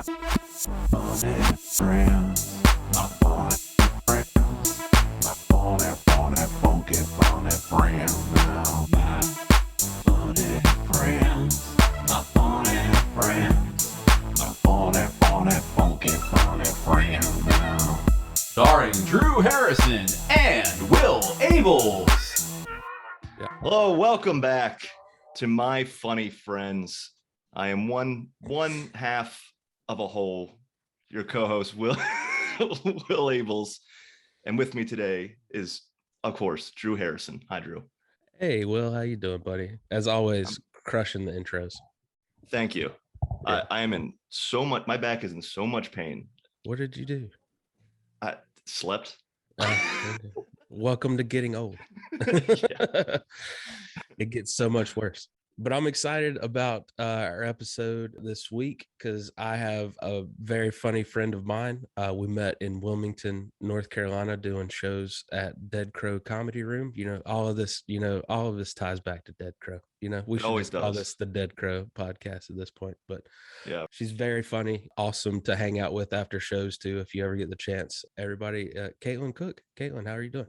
funny friends, my funny friends, my funny friends now. My funny friends, my funny friends, my funny friends now. Starring Drew Harrison and Will Abeles. Hello, welcome back to My Funny Friends. I am one half of a whole, your co-host Will Abeles, and with me today is, of course, Drew Harrison. Hi, Drew. Hey, Will, how you doing, buddy? As always, crushing the intros. Thank you. Yeah. I am in so much. My back is in so much pain. What did you do? I slept. Welcome to getting old. Yeah. It gets so much worse. But I'm excited about our episode this week because I have a very funny friend of mine. We met in Wilmington, North Carolina, doing shows at Dead Crow Comedy Room. All of this ties back to Dead Crow. We should always call does. this the Dead Crow podcast at this point. But Yeah, she's very funny, awesome to hang out with after shows too, if you ever get the chance. Everybody, Caitlin Cook. Caitlin, how are you doing?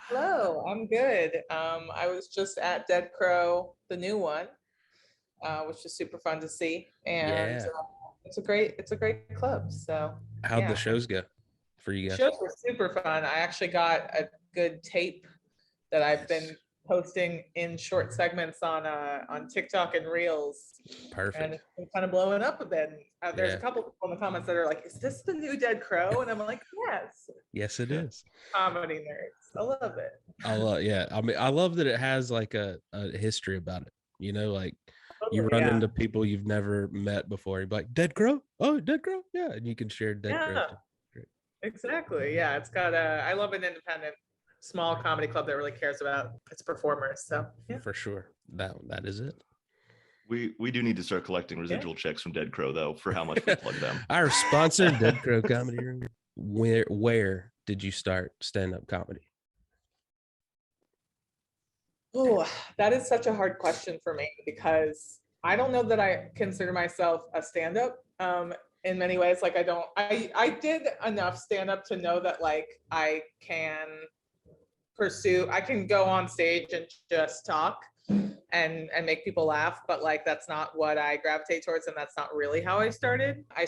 Hello, I'm good. I was just at Dead Crow, the new one, which is super fun to see, and Yeah. it's a great club. So How'd the shows go for you guys? Shows were super fun. I actually got a good tape that I've been posting in short segments on TikTok and Reels. Perfect. And it's been kind of blowing up a bit. There's Yeah. a couple people in the comments that are like, "Is this the new Dead Crow?" And I'm like, "Yes." Yes, it is. Comedy nerds, I love it. I love that it has like a history about it. Like you run into people you've never met before. You're like, Dead Crow? Oh, Dead Crow? Yeah. And you can share Dead Crow. Yeah. Too. Great. Exactly. Yeah, it's got I love an independent small comedy club that really cares about its performers. So yeah. For sure. That is it. we do need to start collecting residual checks from Dead Crow though for how much we plug them. Our sponsor, Dead Crow Comedy Room. Where did you start stand-up comedy? Oh, that is such a hard question for me because I don't know that I consider myself a stand-up. In many ways, like I did enough stand-up to know that like I can go on stage and just talk and make people laugh, but like that's not what I gravitate towards, and that's not really how I started. I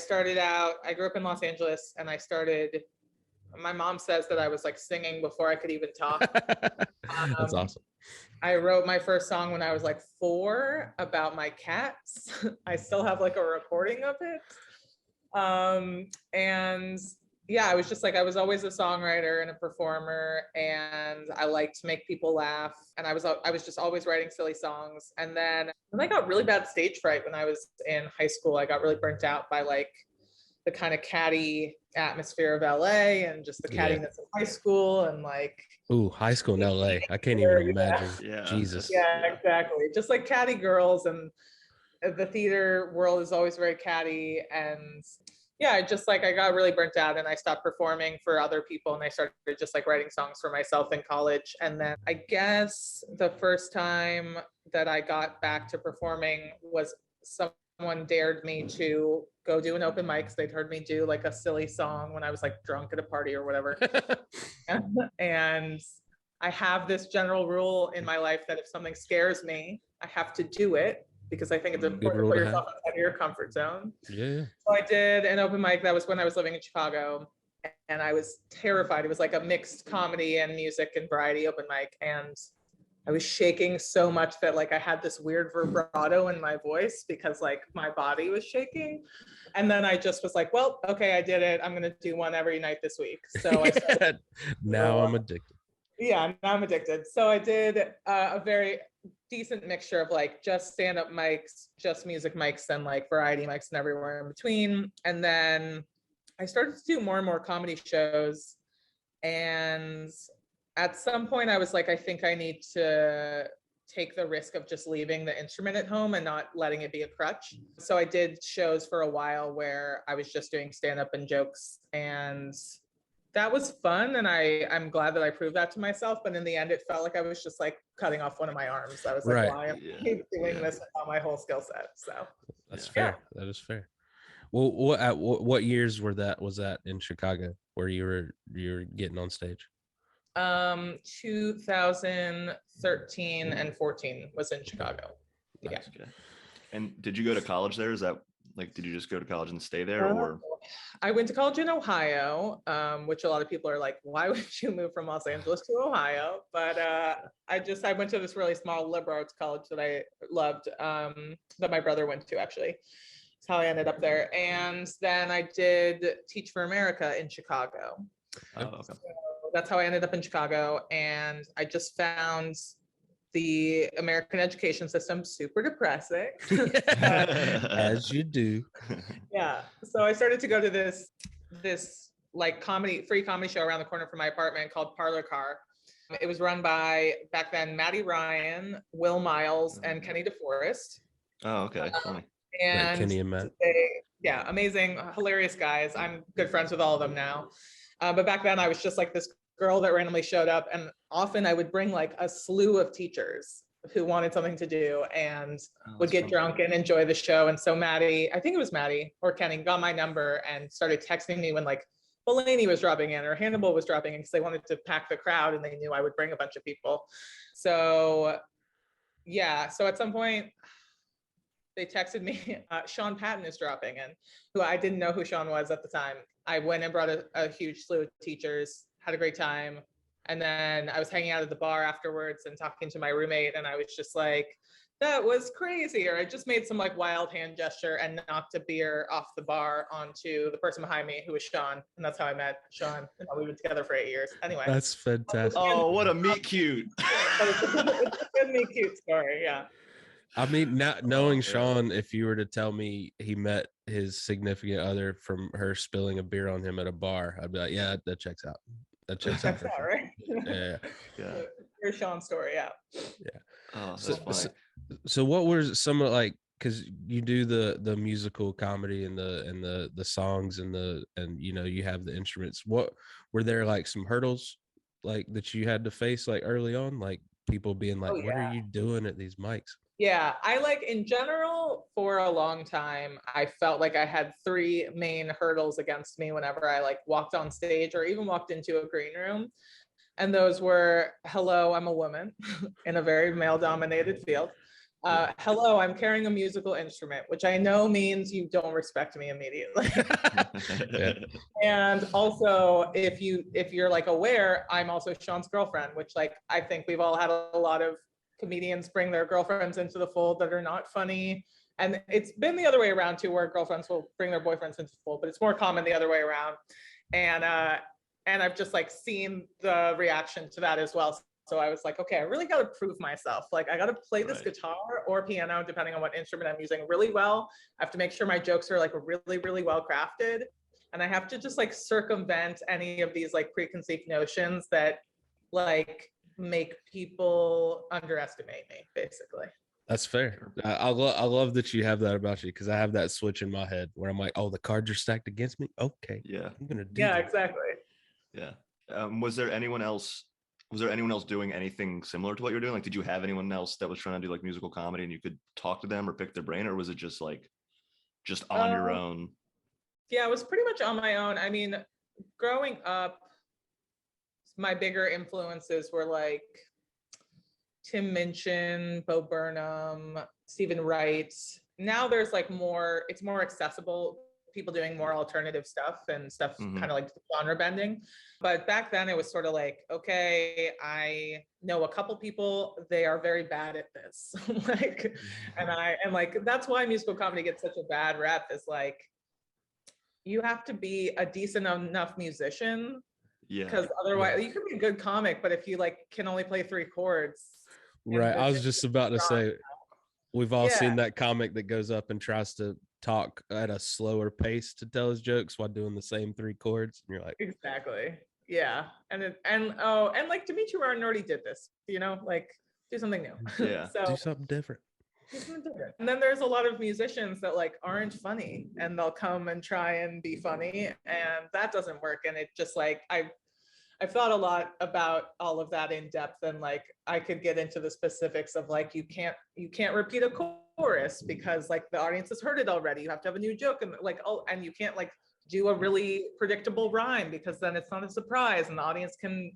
grew up in Los Angeles, and my mom says that I was like singing before I could even talk. That's awesome. I wrote my first song when I was like 4 about my cats. I still have like a recording of it. And yeah, I was just like, I was always a songwriter and a performer, and I liked to make people laugh. And I was just always writing silly songs. And then I got really bad stage fright when I was in high school. I got really burnt out by like the kind of catty atmosphere of LA and just the cattiness of high school and like. Ooh, high school in LA. I can't even imagine. Yeah. Jesus. Yeah, exactly. Just like catty girls, and the theater world is always very catty. And yeah, I got really burnt out, and I stopped performing for other people, and I started just like writing songs for myself in college. And then I guess the first time that I got back to performing was someone dared me to go do an open mic because they'd heard me do like a silly song when I was like drunk at a party or whatever. And I have this general rule in my life that if something scares me, I have to do it, because I think it's important to put yourself outside of your comfort zone. Yeah. So I did an open mic. That was when I was living in Chicago, and I was terrified. It was like a mixed comedy and music and variety open mic, and I was shaking so much that like I had this weird vibrato in my voice because like my body was shaking. And then I just was like, well, okay, I did it. I'm gonna do one every night this week. So I started, now I'm addicted. Yeah, now I'm addicted. So I did a very decent mixture of like just stand-up mics, just music mics, and like variety mics and everywhere in between. And then I started to do more and more comedy shows. And at some point I was like, I think I need to take the risk of just leaving the instrument at home and not letting it be a crutch. So I did shows for a while where I was just doing stand-up and jokes, and that was fun, and I'm glad that I proved that to myself. But in the end, it felt like I was just like cutting off one of my arms. I was like, why am I doing this without my whole skill set? So that's fair. That is fair. Well, what years was that in Chicago where you were getting on stage? 2013 and 14 was in Chicago. Yeah. Nice, okay. And did you go to college there? Is that like, did you just go to college and stay there, Uh, or? I went to college in Ohio, which a lot of people are like, why would you move from Los Angeles to Ohio? But I went to this really small liberal arts college that I loved, that my brother went to actually. That's how I ended up there. And then I did Teach for America in Chicago. Oh, okay. So that's how I ended up in Chicago. And I just found the American education system super depressing. As you do. Yeah. So I started to go to this like free comedy show around the corner from my apartment called Parlor Car. It was run by, back then, Maddie Ryan, Will Miles, and Kenny DeForest. Oh, okay. Funny. And Kenny and Matt. yeah, amazing, hilarious guys. I'm good friends with all of them now. But back then I was just like this girl that randomly showed up, and often I would bring like a slew of teachers who wanted something to do and would get drunk and enjoy the show. And so Maddie, I think it was Maddie or Kenny, got my number and started texting me when like Mulaney was dropping in or Hannibal was dropping in, because they wanted to pack the crowd and they knew I would bring a bunch of people. So yeah, so at some point they texted me, Sean Patton is dropping in, who I didn't know who Sean was at the time. I went and brought a huge slew of teachers, had a great time. And then I was hanging out at the bar afterwards and talking to my roommate, and I was just like, that was crazy. Or I just made some like wild hand gesture and knocked a beer off the bar onto the person behind me, who was Sean. And that's how I met Sean. And we've been together for 8 years. Anyway. That's fantastic. Oh, what a meet cute. It's a good meet cute story. Yeah. I mean, now knowing yeah. Sean, if you were to tell me he met his significant other from her spilling a beer on him at a bar, I'd be like, yeah, that checks out. That checks out. That's out, right? Yeah. Yeah. Here's Sean's story. Yeah. Yeah. Oh, that's funny. So what were some of, like, because you do the musical comedy and the songs and you know, you have the instruments. What were there, like, some hurdles like that you had to face like early on, like people being like, what are you doing at these mics? Yeah, I like, in general, for a long time, I felt like I had 3 main hurdles against me whenever I like walked on stage or even walked into a green room. And those were, hello, I'm a woman in a very male-dominated field. Hello, I'm carrying a musical instrument, which I know means you don't respect me immediately. Yeah. And also, if you're like aware, I'm also Sean's girlfriend, which like I think we've all had a lot of comedians bring their girlfriends into the fold that are not funny. And it's been the other way around too, where girlfriends will bring their boyfriends into the fold, but it's more common the other way around. And I've just like seen the reaction to that as well. So I was like, okay, I really got to prove myself. Like I got to play this guitar or piano, depending on what instrument I'm using, really well. I have to make sure my jokes are like really, really well crafted. And I have to just like circumvent any of these like preconceived notions that like make people underestimate me, basically. That's fair. I love that you have that about you, because I have that switch in my head where I'm like, oh, the cards are stacked against me. Okay, Yeah. I'm gonna do. Yeah, that. exactly. Yeah. Was there anyone else doing anything similar to what you're doing? Like, did you have anyone else that was trying to do like musical comedy and you could talk to them or pick their brain, or was it just like on your own? Yeah, it was pretty much on my own. I mean, growing up, my bigger influences were like Tim Minchin, Bo Burnham, Stephen Wright. Now there's like more, it's more accessible, people doing more alternative stuff and stuff kind of like genre bending. But back then it was sort of like, okay, I know a couple people, they are very bad at this. Like, and like, that's why musical comedy gets such a bad rep, is like, you have to be a decent enough musician. Yeah. Because otherwise you could be a good comic, but if you like can only play 3 chords. Right. I was just about to say, we've all seen that comic that goes up and tries to talk at a slower pace to tell his jokes while doing the same 3 chords. And you're like, exactly. Yeah. And like Dimitri Martin already did this, you know, like do something new. Yeah. So do something different. And then there's a lot of musicians that like aren't funny and they'll come and try and be funny, and that doesn't work. And it just like I've thought a lot about all of that in depth, and like I could get into the specifics of like you can't repeat a chord chorus because like the audience has heard it already. You have to have a new joke and like, oh, and you can't like do a really predictable rhyme because then it's not a surprise and the audience can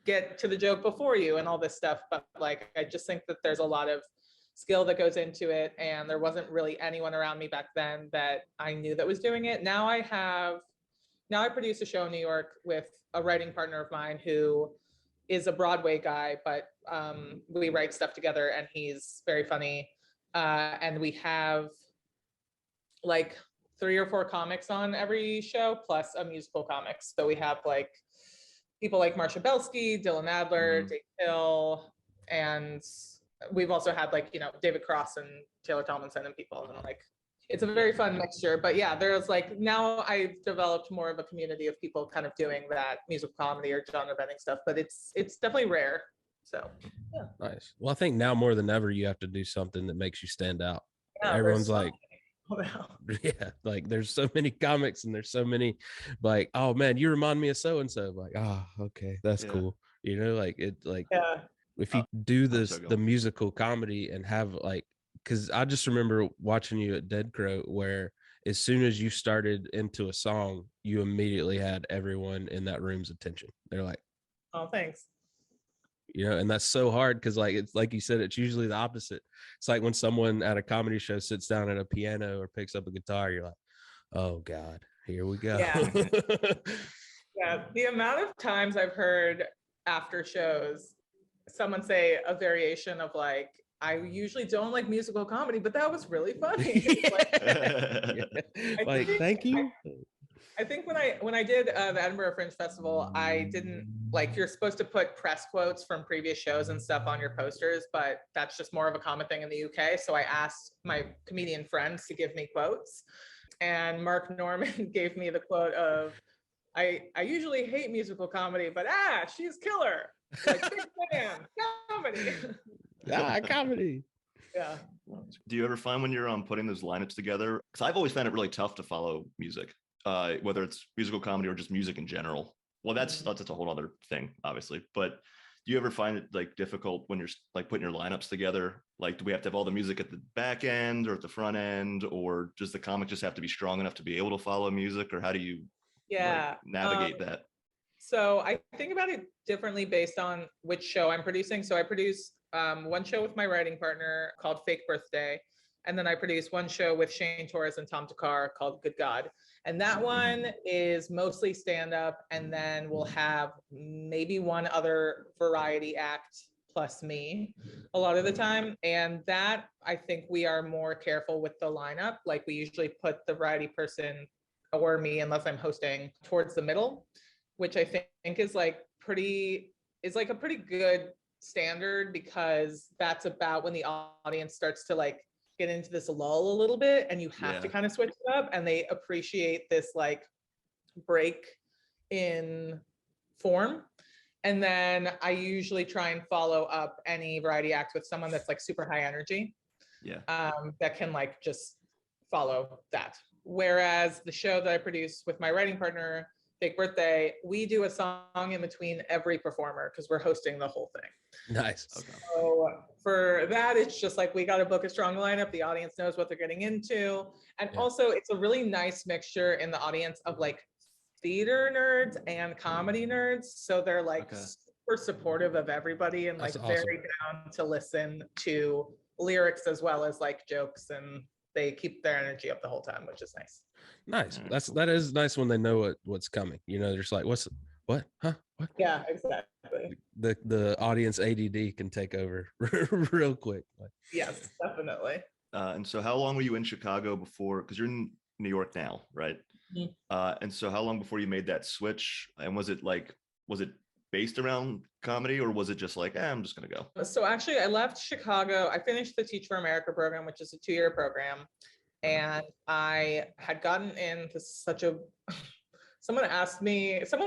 get to the joke before you and all this stuff. But like, I just think that there's a lot of skill that goes into it. And there wasn't really anyone around me back then that I knew that was doing it. Now I produce a show in New York with a writing partner of mine who is a Broadway guy, but we write stuff together and he's very funny. And we have like 3 or 4 comics on every show, plus a musical comics. So we have like people like Marsha Belsky, Dylan Adler, Dave Hill, and we've also had like, you know, David Cross and Taylor Tomlinson and people. And like, it's a very fun mixture. But yeah, there's like, now I've developed more of a community of people kind of doing that musical comedy or genre bending stuff, but it's definitely rare. So yeah. Nice. Well, I think now more than ever, you have to do something that makes you stand out. Yeah, Everyone's like, now. yeah, like there's so many comics and there's so many like, oh man, you remind me of so and so. Like, oh, okay, that's cool. You know, like it, like Yeah. if you do this, so go. the musical comedy and have like, because I just remember watching you at Dead Crow, where as soon as you started into a song, you immediately had everyone in that room's attention. They're like, Oh, thanks. you know, and that's so hard because like it's like you said, it's usually the opposite. It's like when someone at a comedy show sits down at a piano or picks up a guitar, you're like, oh God, here we go. Yeah. Yeah, the amount of times I've heard after shows someone say a variation of like, I usually don't like musical comedy, but that was really funny. Like, thank you. I think when I did the Edinburgh Fringe Festival, I didn't like, you're supposed to put press quotes from previous shows and stuff on your posters, but that's just more of a common thing in the UK. So I asked my comedian friends to give me quotes, and Mark Norman gave me the quote of, I usually hate musical comedy, but she's killer. Like, big fan, comedy. Comedy. Yeah. Do you ever find when you're putting those lineups together? Because I've always found it really tough to follow music, whether it's musical comedy or just music in general. Well, that's a whole other thing, obviously. But do you ever find it like difficult when you're like putting your lineups together? Like, do we have to have all the music at the back end or at the front end, or does the comic just have to be strong enough to be able to follow music, or how do you navigate that? So I think about it differently based on which show I'm producing. So I produce one show with my writing partner called Fake Birthday. And then I produce one show with Shane Torres and Tom Takar called Good God. And that one is mostly stand-up. And then we'll have maybe one other variety act plus me a lot of the time. And that, I think we are more careful with the lineup. Like, we usually put the variety person or me, unless I'm hosting, towards the middle, which I think is like a pretty good standard, because that's about when the audience starts to like get into this lull a little bit, and you have to kind of switch it up, and they appreciate this like break in form. And then I usually try and follow up any variety act with someone that's like super high energy, that can like just follow that. Whereas the show that I produce with my writing partner, Fake Birthday, we do a song in between every performer because we're hosting the whole thing. Nice. Okay. So for that, it's just like, we got to book a strong lineup. The audience knows what they're getting into. And also, it's a really nice mixture in the audience of like theater nerds and comedy nerds. So they're like super supportive of everybody and like very down to listen to lyrics as well as like jokes, and they keep their energy up the whole time, which is nice. Nice. That is nice when they know what's coming. You know, they're just like, what? Huh? What? Yeah, exactly. The audience ADD can take over real quick. Yes, definitely. And so how long were you in Chicago before, because you're in New York now, right? And so how long before you made that switch? And was it based around comedy, or was it just like, I'm just going to go? So actually, I left Chicago. I finished the Teach for America program, which is a 2-year program. And I had gotten into someone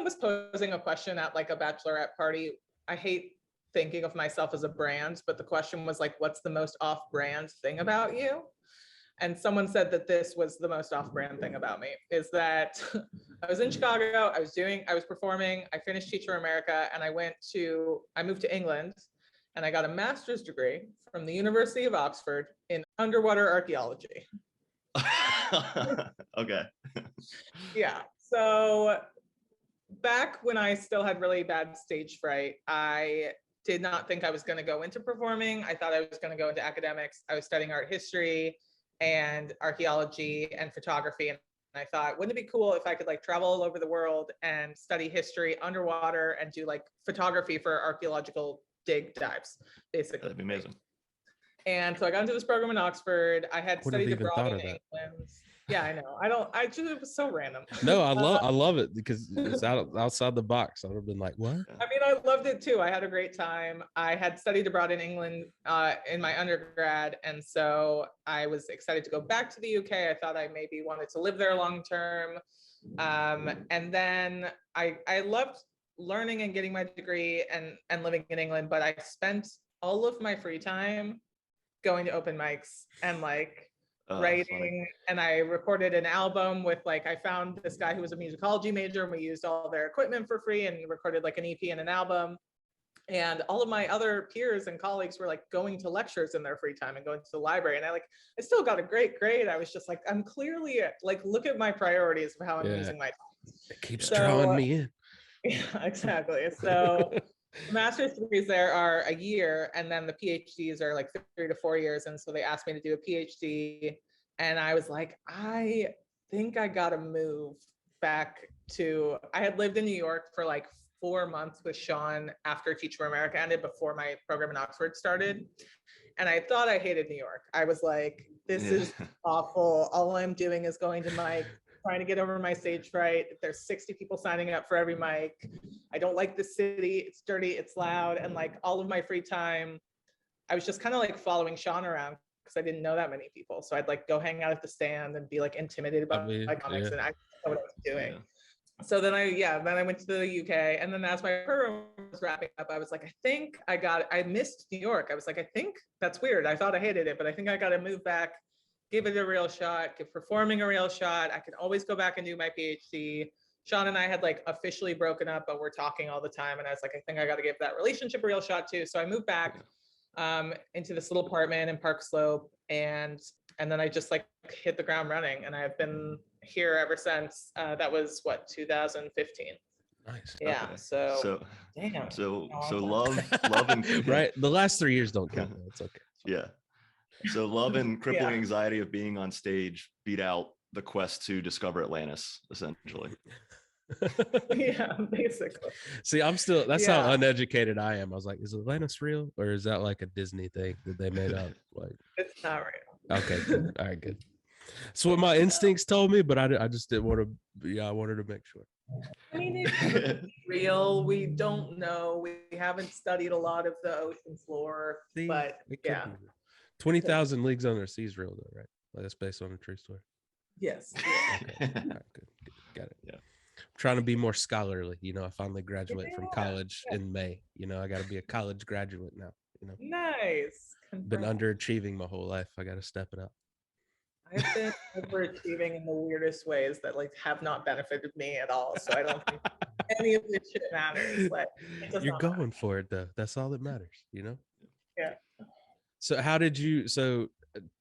was posing a question at like a bachelorette party. I hate thinking of myself as a brand, but the question was like, what's the most off-brand thing about you? And someone said that this was the most off-brand thing about me, is that I was in Chicago, I was performing, I finished Teach for America, and I moved to England, and I got a master's degree from the University of Oxford in underwater archaeology. Okay. Yeah. So back when I still had really bad stage fright, I did not think I was going to go into performing. I thought I was going to go into academics. I was studying art history and archaeology and photography. And I thought, wouldn't it be cool if I could like travel all over the world and study history underwater and do like photography for archaeological dig dives, basically. That'd be amazing. And so I got into this program in Oxford. I had Wouldn't have studied even abroad thought in of that. England. Yeah, I know. I just, it was so random. No, I love it because it's outside the box. I would have been like, what? I mean, I loved it too. I had a great time. I had studied abroad in England in my undergrad. And so I was excited to go back to the UK. I thought I maybe wanted to live there long term. And then I loved learning and getting my degree and living in England, but I spent all of my free time going to open mics and like writing. And I recorded an album with like, I found this guy who was a musicology major and we used all their equipment for free and recorded like an EP and an album. And all of my other peers and colleagues were like going to lectures in their free time and going to the library. And I still got a great grade. I was just like, I'm clearly like, look at my priorities of how I'm using my time. It keeps drawing me in. Yeah, exactly. So the master's degrees there are a year, and then the PhDs are like 3 to 4 years. And so they asked me to do a PhD, and I was like, I think I gotta move back to. I had lived in New York for like 4 months with Sean after Teach for America ended, before my program in Oxford started, and I thought I hated New York. I was like, this is awful. All I'm doing is going to mic, trying to get over my stage fright. There's 60 people signing up for every mic. I don't like the city. It's dirty, it's loud. And like all of my free time, I was just kind of like following Sean around because I didn't know that many people. So I'd like go hang out at the stand and be like intimidated by comics, and I didn't know what I was doing. So then I went to the UK, and then as my program was wrapping up, I was like, I missed New York. I was like, I think that's weird. I thought I hated it, but I think I got to move back, give it a real shot, give performing a real shot. I could always go back and do my PhD. Sean and I had like officially broken up, but we're talking all the time. And I was like, I think I got to give that relationship a real shot too. So I moved back into this little apartment in Park Slope, and then I just like hit the ground running, and I've been here ever since. That was what, 2015. Nice. Yeah. Okay. So damn. So love and Right. The last 3 years don't count. It's okay. Yeah. So love and crippling anxiety of being on stage beat out the quest to discover Atlantis, essentially. Yeah, basically. See, that's how uneducated I am. I was like, is Atlantis real, or is that like a Disney thing that they made up? Like, It's not real. okay, good. All right, good. That's what my instincts told me, but I just didn't want to. Yeah, I wanted to make sure. I mean, it's real. We don't know. We haven't studied a lot of the ocean floor, See, but it could yeah. be real. 20,000 Leagues Under the Sea is real, though, right? Like that's based on a true story. Yes. Okay. All right, good. Got it. Yeah. I'm trying to be more scholarly. I finally graduate from college in May. I got to be a college graduate now. Nice. Been underachieving my whole life. I got to step it up. I've been overachieving in the weirdest ways that like have not benefited me at all. So I don't think any of this shit matters. Like, you're going for it though. That's all that matters. Yeah. So how did you?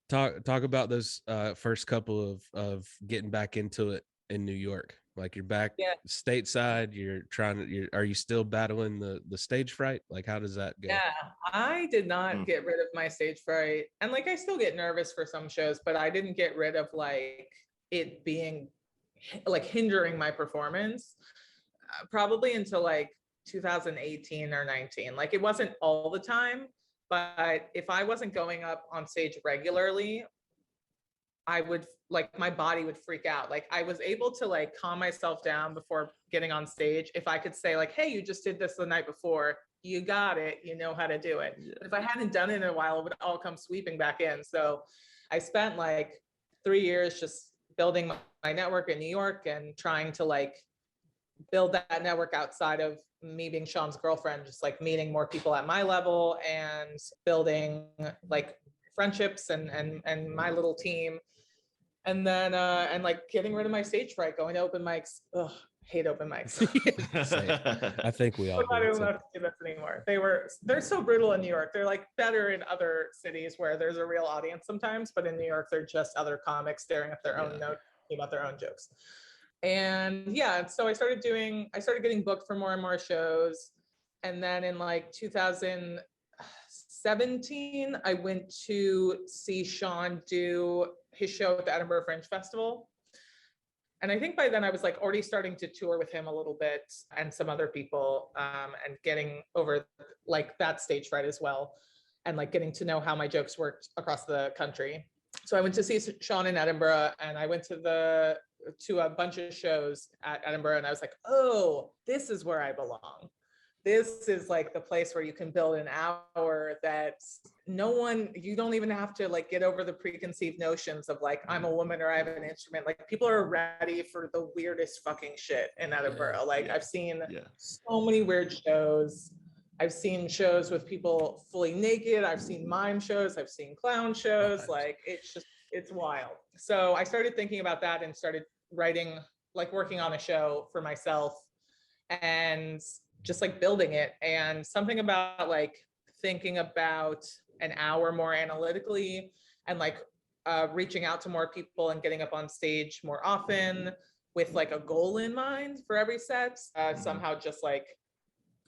Talk about those first couple of getting back into it in New York. Like you're back stateside. Are you still battling the stage fright? Like how does that go? Yeah, I did not get rid of my stage fright, and like I still get nervous for some shows, but I didn't get rid of like it being like hindering my performance probably until like 2018 or 19. Like it wasn't all the time, but if I wasn't going up on stage regularly, I would like my body would freak out. Like I was able to like calm myself down before getting on stage. If I could say like, hey, you just did this the night before, you got it, you know how to do it. Yeah. But if I hadn't done it in a while, it would all come sweeping back in. So I spent like 3 years just building my network in New York and trying to like build that network outside of me being Sean's girlfriend, just like meeting more people at my level and building like friendships and my little team. And then and like getting rid of my stage fright, going to open mics. Ugh, hate open mics. Same. I think we all I'm not do. allowed to do this anymore. They're so brutal in New York. They're like better in other cities where there's a real audience sometimes, but in New York, they're just other comics staring at their own notes about their own jokes. And yeah, so I started getting booked for more and more shows. And then in like 2017, I went to see Sean do his show at the Edinburgh Fringe Festival. And I think by then I was like already starting to tour with him a little bit and some other people, and getting over like that stage fright as well. And like getting to know how my jokes worked across the country. So I went to see Sean in Edinburgh, and I went to a bunch of shows at Edinburgh, and I was like, oh, this is where I belong. This is like the place where you can build an hour that you don't even have to like get over the preconceived notions of like, I'm a woman or I have an instrument. Like people are ready for the weirdest fucking shit in Edinburgh. I've seen so many weird shows. I've seen shows with people fully naked. I've seen mime shows. I've seen clown shows. Like it's wild. So I started thinking about that and started writing, like working on a show for myself and just like building it. And something about like thinking about an hour more analytically and like reaching out to more people and getting up on stage more often with like a goal in mind for every set. Somehow just like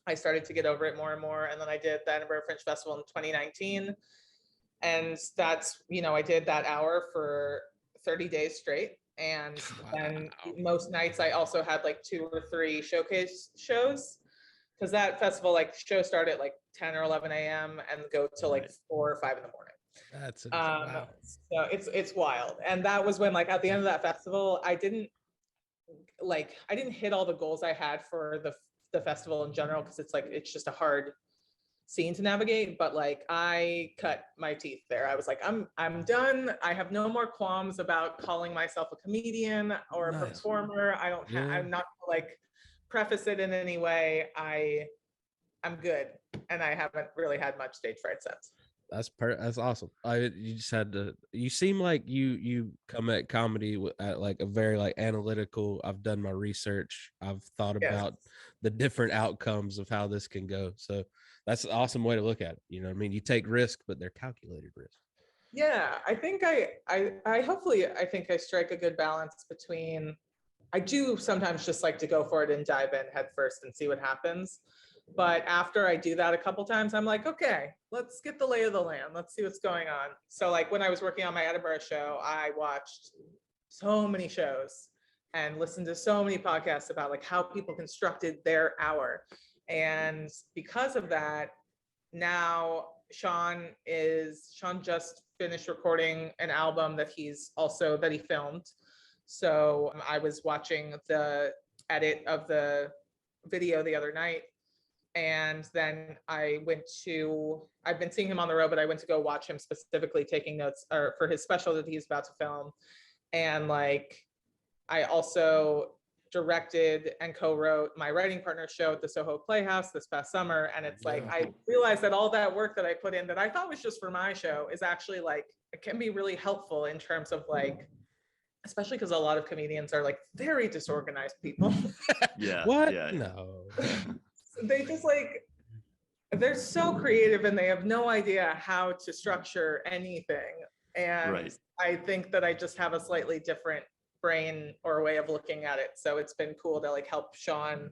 I started to get over it more and more. And then I did the Edinburgh Fringe Festival in 2019. And that's, I did that hour for 30 days straight. And then most nights I also had like 2 or 3 showcase shows, because that festival, like shows start at like 10 or 11 a.m. and go till like 4 or 5 in the morning. That's wow. So it's wild. And that was when like at the end of that festival, I didn't hit all the goals I had for the festival in general, because it's just a hard scene to navigate, but like I cut my teeth there. I was like, I'm done. I have no more qualms about calling myself a comedian or a performer. I'm not like preface it in any way. I'm good, and I haven't really had much stage fright since. That's awesome. You just had to. You seem like you come at comedy at like a very like analytical. I've done my research. I've thought about the different outcomes of how this can go. So that's an awesome way to look at it. You know what I mean? You take risk, but they're calculated risk. Yeah, I think I think I strike a good balance between. I do sometimes just like to go for it and dive in head first and see what happens. But after I do that a couple times, I'm like, okay, let's get the lay of the land. Let's see what's going on. So like when I was working on my Edinburgh show, I watched so many shows and listened to so many podcasts about like how people constructed their hour. And because of that, now Sean just finished recording an album that he filmed. So I was watching the edit of the video the other night. And then I've been seeing him on the road, but I went to go watch him specifically taking notes for his special that he's about to film. And like, I also directed and co-wrote my writing partner's show at the Soho Playhouse this past summer. And it's like, I realized that all that work that I put in that I thought was just for my show is actually like, it can be really helpful in terms of like, especially because a lot of comedians are like very disorganized people. What? Yeah. No. They just like, they're so creative and they have no idea how to structure anything. And I think that I just have a slightly different brain or way of looking at it. So it's been cool to like help Sean.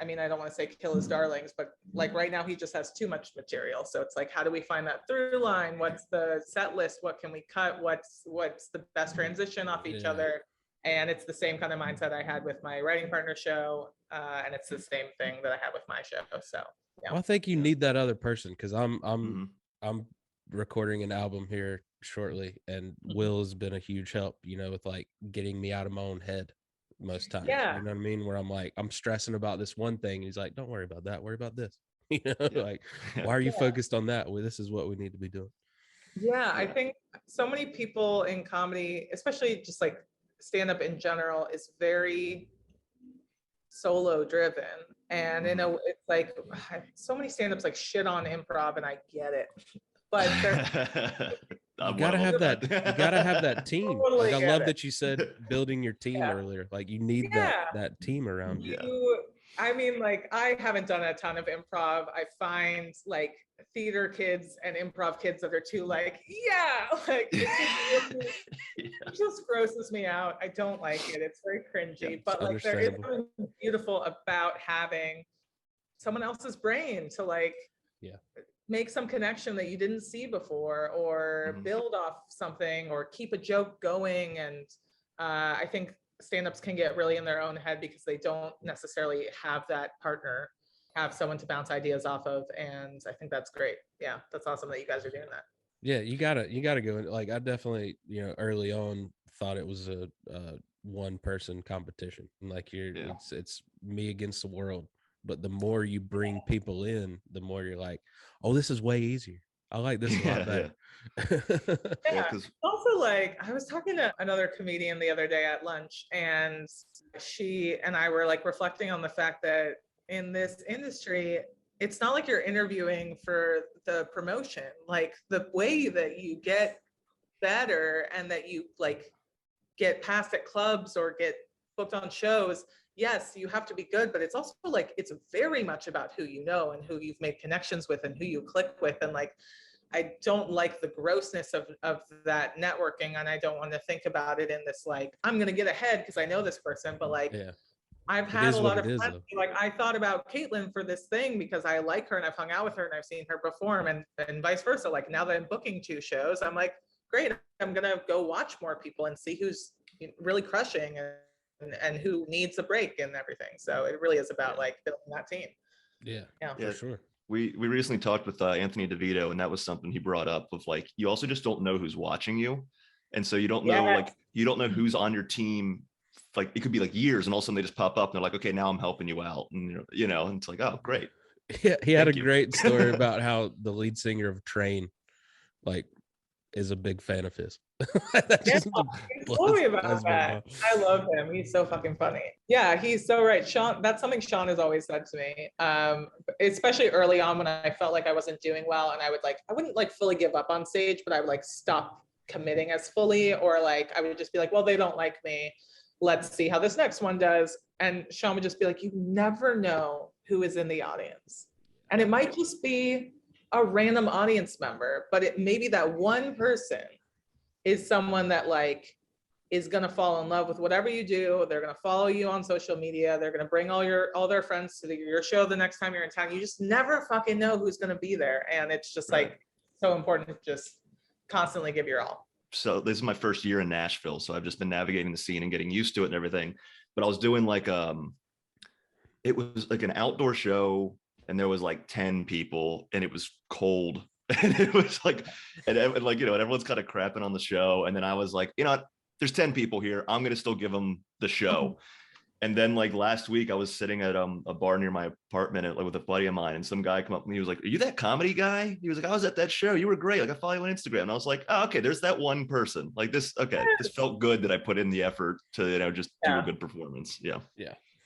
I mean, I don't want to say kill his darlings, but like right now he just has too much material. So it's like, how do we find that through line? What's the set list? What can we cut? What's the best transition off each other? And it's the same kind of mindset I had with my writing partner show. And it's the same thing that I had with my show. So yeah. Well, I think you need that other person, because I'm recording an album here shortly, and Will's been a huge help, with like getting me out of my own head most times. Yeah. You know what I mean? Where I'm like, I'm stressing about this one thing, and he's like, don't worry about that, worry about this. Like, why are you focused on that? Well, this is what we need to be doing. Yeah, I think so many people in comedy, especially just like stand-up in general, is very solo driven. And it's like so many stand-ups like shit on improv, and I get it. But I'm You gotta one have of that. them. You gotta have that team. Totally Like I get love it. that you said building your team Yeah. earlier. Like you need Yeah. that team around you. Yeah. I mean, like, I haven't done a ton of improv. I find like theater kids and improv kids that are too like, yeah, like it just grosses me out. I don't like it. It's very cringy. Yeah, but like there is understandable. something beautiful about having someone else's brain to like Yeah. make some connection that you didn't see before, or Mhm. build off something, or keep a joke going. And I think stand-ups can get really in their own head because they don't necessarily have that partner, have someone to bounce ideas off of. And I think that's great. Yeah, that's awesome that you guys are doing that. Yeah, you gotta go in. Like I definitely, early on thought it was a one person competition. Like Yeah. it's me against the world. But the more you bring people in, the more you're like, oh, this is way easier. I like this a lot better. Yeah. because Also, like, I was talking to another comedian the other day at lunch, and she and I were like reflecting on the fact that in this industry, it's not like you're interviewing for the promotion. Like, the way that you get better and that you like get passed at clubs or get booked on shows, yes, you have to be good, but it's also like it's very much about who you know and who you've made connections with and who you click with. And like, I don't like the grossness of that networking, and I don't want to think about it in this like, I'm gonna get ahead because I know this person. But like, Yeah. I've It had is a what lot it of is, friends though. be like, I thought about Caitlin for this thing because I like her and I've hung out with her and I've seen her perform, and vice versa. Like, now that I'm booking 2 shows, I'm like, great, I'm gonna go watch more people and see who's really crushing and who needs a break and everything. So it really is about like building that team. Yeah, Yeah. for sure. we recently talked with Anthony DeVito, and that was something he brought up of like, you also just don't know who's watching you. And so you don't know, Yes. like, you don't know who's on your team. Like, it could be like years, and all of a sudden they just pop up and they're like, okay, now I'm helping you out. And, and it's like, oh, great. Yeah, he had Thank a you. great story about how the lead singer of Train, like, is a big fan of his. That Yeah, just he told me about blows my that. mind. I love him. He's so fucking funny. Yeah, he's so right. Sean, that's something Sean has always said to me. Especially early on when I felt like I wasn't doing well, and I wouldn't like fully give up on stage, but I would like stop committing as fully, or like I would just be like, well, they don't like me. Let's see how this next one does. And Sean would just be like, you never know who is in the audience. And it might just be a random audience member, but it maybe that one person is someone that like is going to fall in love with whatever you do. They're going to follow you on social media. They're going to bring all their friends to your show the next time you're in town. You just never fucking know who's going to be there. And it's just Right. like so important to just constantly give your all. So this is my first year in Nashville, so I've just been navigating the scene and getting used to it and everything. But I was doing like it was like an outdoor show, and there was like 10 people, and it was cold, and it was like, and like, and everyone's kind of crapping on the show, and then I was like, there's 10 people here, I'm gonna still give them the show. And then like last week I was sitting at a bar near my apartment with a buddy of mine, and some guy come up and he was like, are you that comedy guy? He was like, I was at that show, you were great, like I follow you on Instagram. And I was like, oh, okay, there's that one person. Like this, okay, this felt good that I put in the effort to just do a good performance. Yeah.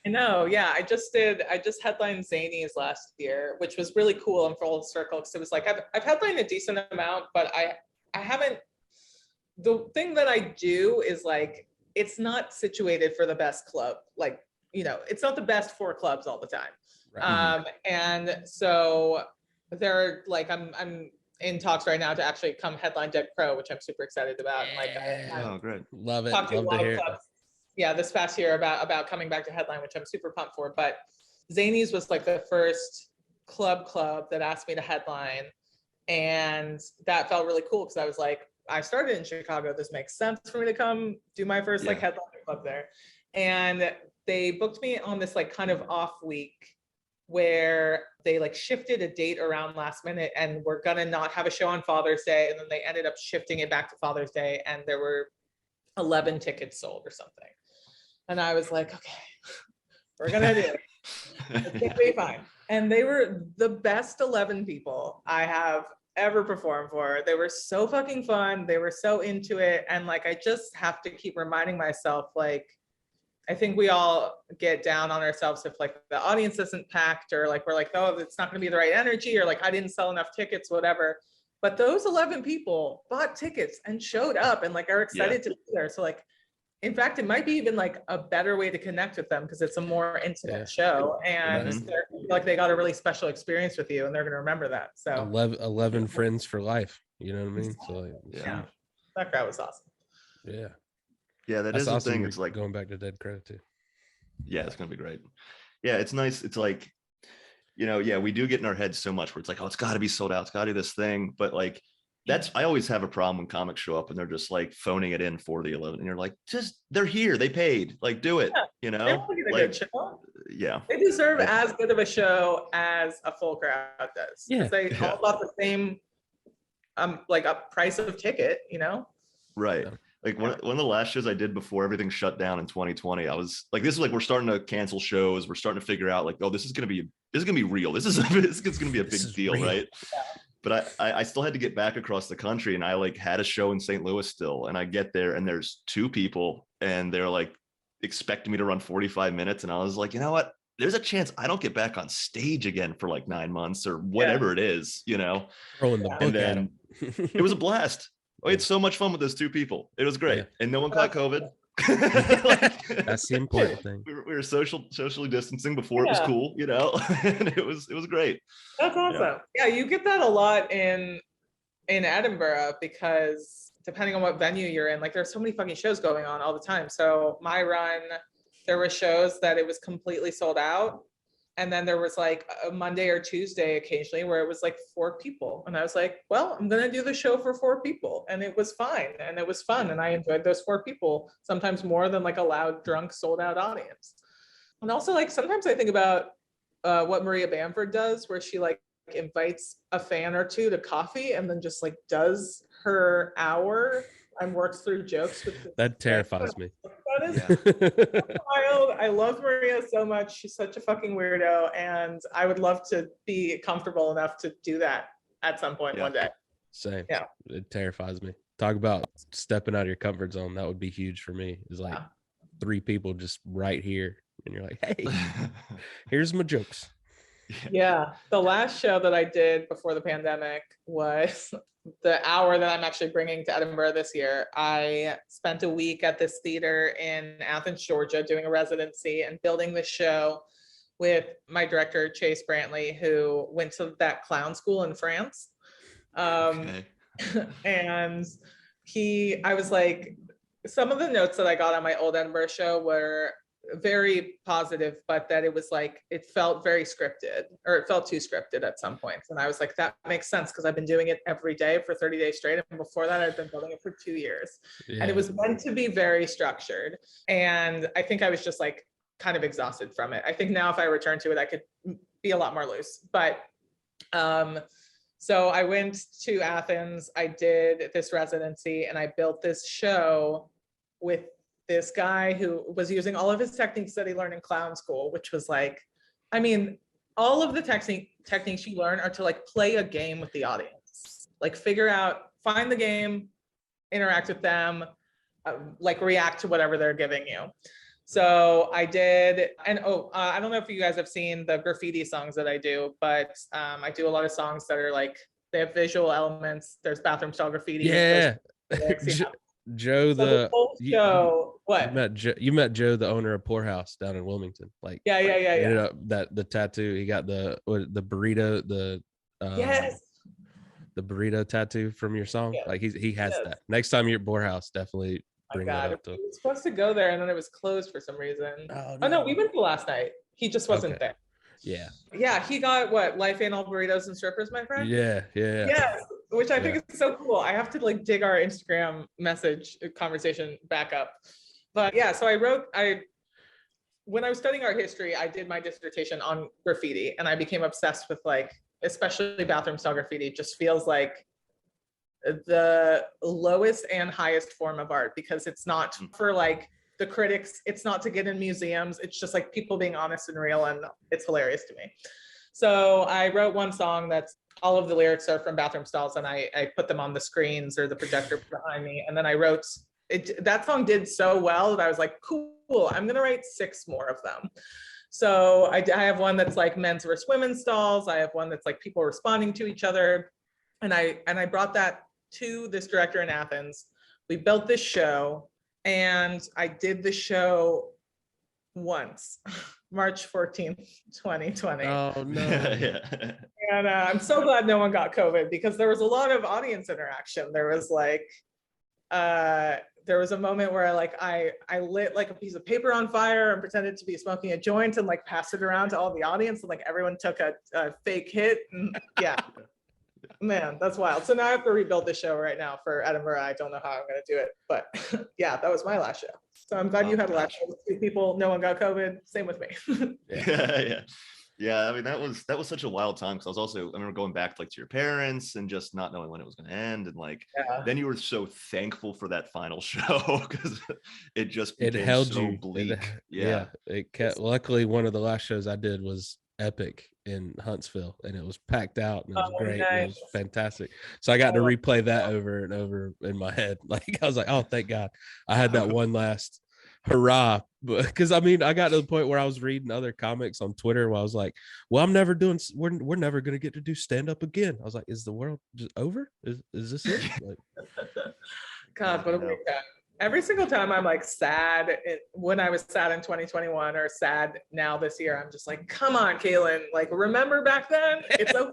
I know. Yeah. I just headlined Zanies last year, which was really cool and full circle. Cause it was like, I've headlined a decent amount, but I haven't, the thing that I do is like, it's not situated for the best club. Like, it's not the best 4 clubs all the time. Right. And so they're like, I'm in talks right now to actually come headline Dead Crow, which I'm super excited about. And like, Oh, great. Love it. talked to a Love to lot hear of it. clubs, this past year about coming back to headline, which I'm super pumped for. But Zanies was like the first club that asked me to headline, and that felt really cool because I was like, I started in Chicago, this makes sense for me to come do my first like headline club there. And they booked me on this like kind of off week where they like shifted a date around last minute, and we're gonna not have a show on Father's Day, and then they ended up shifting it back to Father's Day, and there were 11 tickets sold or something. And I was like, okay, we're gonna do it. It's gonna be fine. And they were the best 11 people I have ever performed for. They were so fucking fun. They were so into it. And like, I just have to keep reminding myself, like, I think we all get down on ourselves if like the audience isn't packed, or like we're like, oh, it's not gonna be the right energy, or like I didn't sell enough tickets, whatever. But those 11 people bought tickets and showed up and like are excited to be there. So like, in fact, it might be even like a better way to connect with them because it's a more intimate show, and Mhm. they're like they got a really special experience with you, and they're going to remember that. So 11 friends for life. You know what I mean? So like, yeah, that crowd was awesome. yeah. Yeah, that That's is the awesome. thing. You're It's like, going back to Dead Credit too. yeah, it's gonna be great. Yeah, it's nice. It's like, yeah, we do get in our heads so much where it's like, oh, it's got to be sold out. It's got to be this thing. But like, I always have a problem when comics show up and they're just like phoning it in for the 11. And you're like, they're here. They paid. Like, do it. Yeah, they Know? want to get a Like, good show. yeah. They deserve Yeah. as good of a show as a full crowd does. Yeah. They Yeah. all about the same, like a price of ticket, Right. Yeah. Like one of the last shows I did before everything shut down in 2020, I was like, this is like, we're starting to cancel shows. We're starting to figure out like, oh, this is going to be real. This is going to be a big deal. Real. Right. Yeah. But I still had to get back across the country, and I like had a show in St. Louis still. And I get there and there's 2 people and they're like expecting me to run 45 minutes. And I was like, you know what? There's a chance I don't get back on stage again for like 9 months or whatever it is, Throwing the book And at then 'em. it was a blast. We had so much fun with those 2 people. It was great. Yeah. And no one caught COVID. That's the important thing. We were socially distancing before it was cool, and it was great. That's awesome. Yeah, you get that a lot in Edinburgh because depending on what venue you're in, like there's so many fucking shows going on all the time. So my run, there were shows that it was completely sold out. And then there was like a Monday or Tuesday occasionally where it was like 4 people. And I was like, well, I'm going to do the show for 4 people. And it was fine. And it was fun. And I enjoyed those 4 people, sometimes more than like a loud, drunk, sold out audience. And also like, sometimes I think about what Maria Bamford does, where she like invites a fan or 2 to coffee and then just like does her hour and works through jokes with That terrifies me. That is wild. I love Maria so much. She's such a fucking weirdo, and I would love to be comfortable enough to do that at some point one day. Same. Yeah. It terrifies me. Talk about stepping out of your comfort zone. That would be huge for me. It's like 3 people just right here, and you're like, hey, here's my jokes. Yeah. The last show that I did before the pandemic was the hour that I'm actually bringing to Edinburgh this year. I spent a week at this theater in Athens, Georgia, doing a residency and building this show with my director, Chase Brantley, who went to that clown school in France. Okay. And I was like, some of the notes that I got on my old Edinburgh show were very positive, but that it was like, it felt very scripted, or it felt too scripted at some points. And I was like, that makes sense because I've been doing it every day for 30 days straight. And before that, I'd been building it for 2 years. Yeah. And it was meant to be very structured. And I think I was just like kind of exhausted from it. I think now if I return to it, I could be a lot more loose. But so I went to Athens, I did this residency, and I built this show with this guy who was using all of his techniques that he learned in clown school, which was like, I mean, all of the techniques you learn are to like play a game with the audience, like find the game, interact with them, like react to whatever they're giving you. So I did, and I don't know if you guys have seen the graffiti songs that I do, but I do a lot of songs that are like, they have visual elements. There's bathroom style graffiti. Yeah. Joe, the whole show. What? You met Joe, the owner of Poorhouse down in Wilmington. Like, yeah. Ended up the tattoo. He got the burrito, yes, the burrito tattoo from your song. Yes. Like he has that. Next time you're at Poorhouse, definitely bring that up to him. We were supposed to go there and then it was closed for some reason. Oh no, we went to last night. He just wasn't there. Yeah, he got what, life ain't all burritos and strippers, my friend. Yeah. Yes, which I think is so cool. I have to like dig our Instagram message conversation back up. But yeah, so when I was studying art history, I did my dissertation on graffiti, and I became obsessed with like, especially bathroom style graffiti. It just feels like the lowest and highest form of art, because it's not for like the critics, it's not to get in museums, it's just like people being honest and real, and it's hilarious to me. So I wrote one song that's all of the lyrics are from bathroom stalls, and I put them on the screens or the projector behind me, and then I wrote it. That song did so well that I was like, cool, I'm gonna write 6 more of them. So I have one that's like men's versus women's stalls. I have one that's like people responding to each other. And I brought that to this director in Athens. We built this show, and I did the show once, March 14th, 2020. Oh no. Yeah. And I'm so glad no one got COVID, because there was a lot of audience interaction. There was like, there was a moment where I lit like a piece of paper on fire and pretended to be smoking a joint and like passed it around to all the audience, and like everyone took a fake hit. And yeah, man, that's wild. So now I have to rebuild the show right now for Edinburgh. I don't know how I'm going to do it, but yeah, that was my last show. So I'm glad you had a last show with 2 people. No one got COVID. Same with me. Yeah. I mean, that was such a wild time, because I remember going back like to your parents and just not knowing when it was going to end, and like then you were so thankful for that final show, because it just It became held so you. bleak. It kept. Luckily, one of the last shows I did was Epic in Huntsville, and it was packed out, and it was great. And it was fantastic. So I got to replay that over and over in my head. Like I was like, oh, thank God, I had that one last hurrah. Because I mean, I got to the point where I was reading other comics on Twitter where I was like, well, we're never gonna get to do stand up again. I was like, is the world just over? Is this it? Like, God, what a weird time. Every single time I'm like sad, when I was sad in 2021 or sad now this year, I'm just like, come on, Kaylin, like remember back then? It's okay.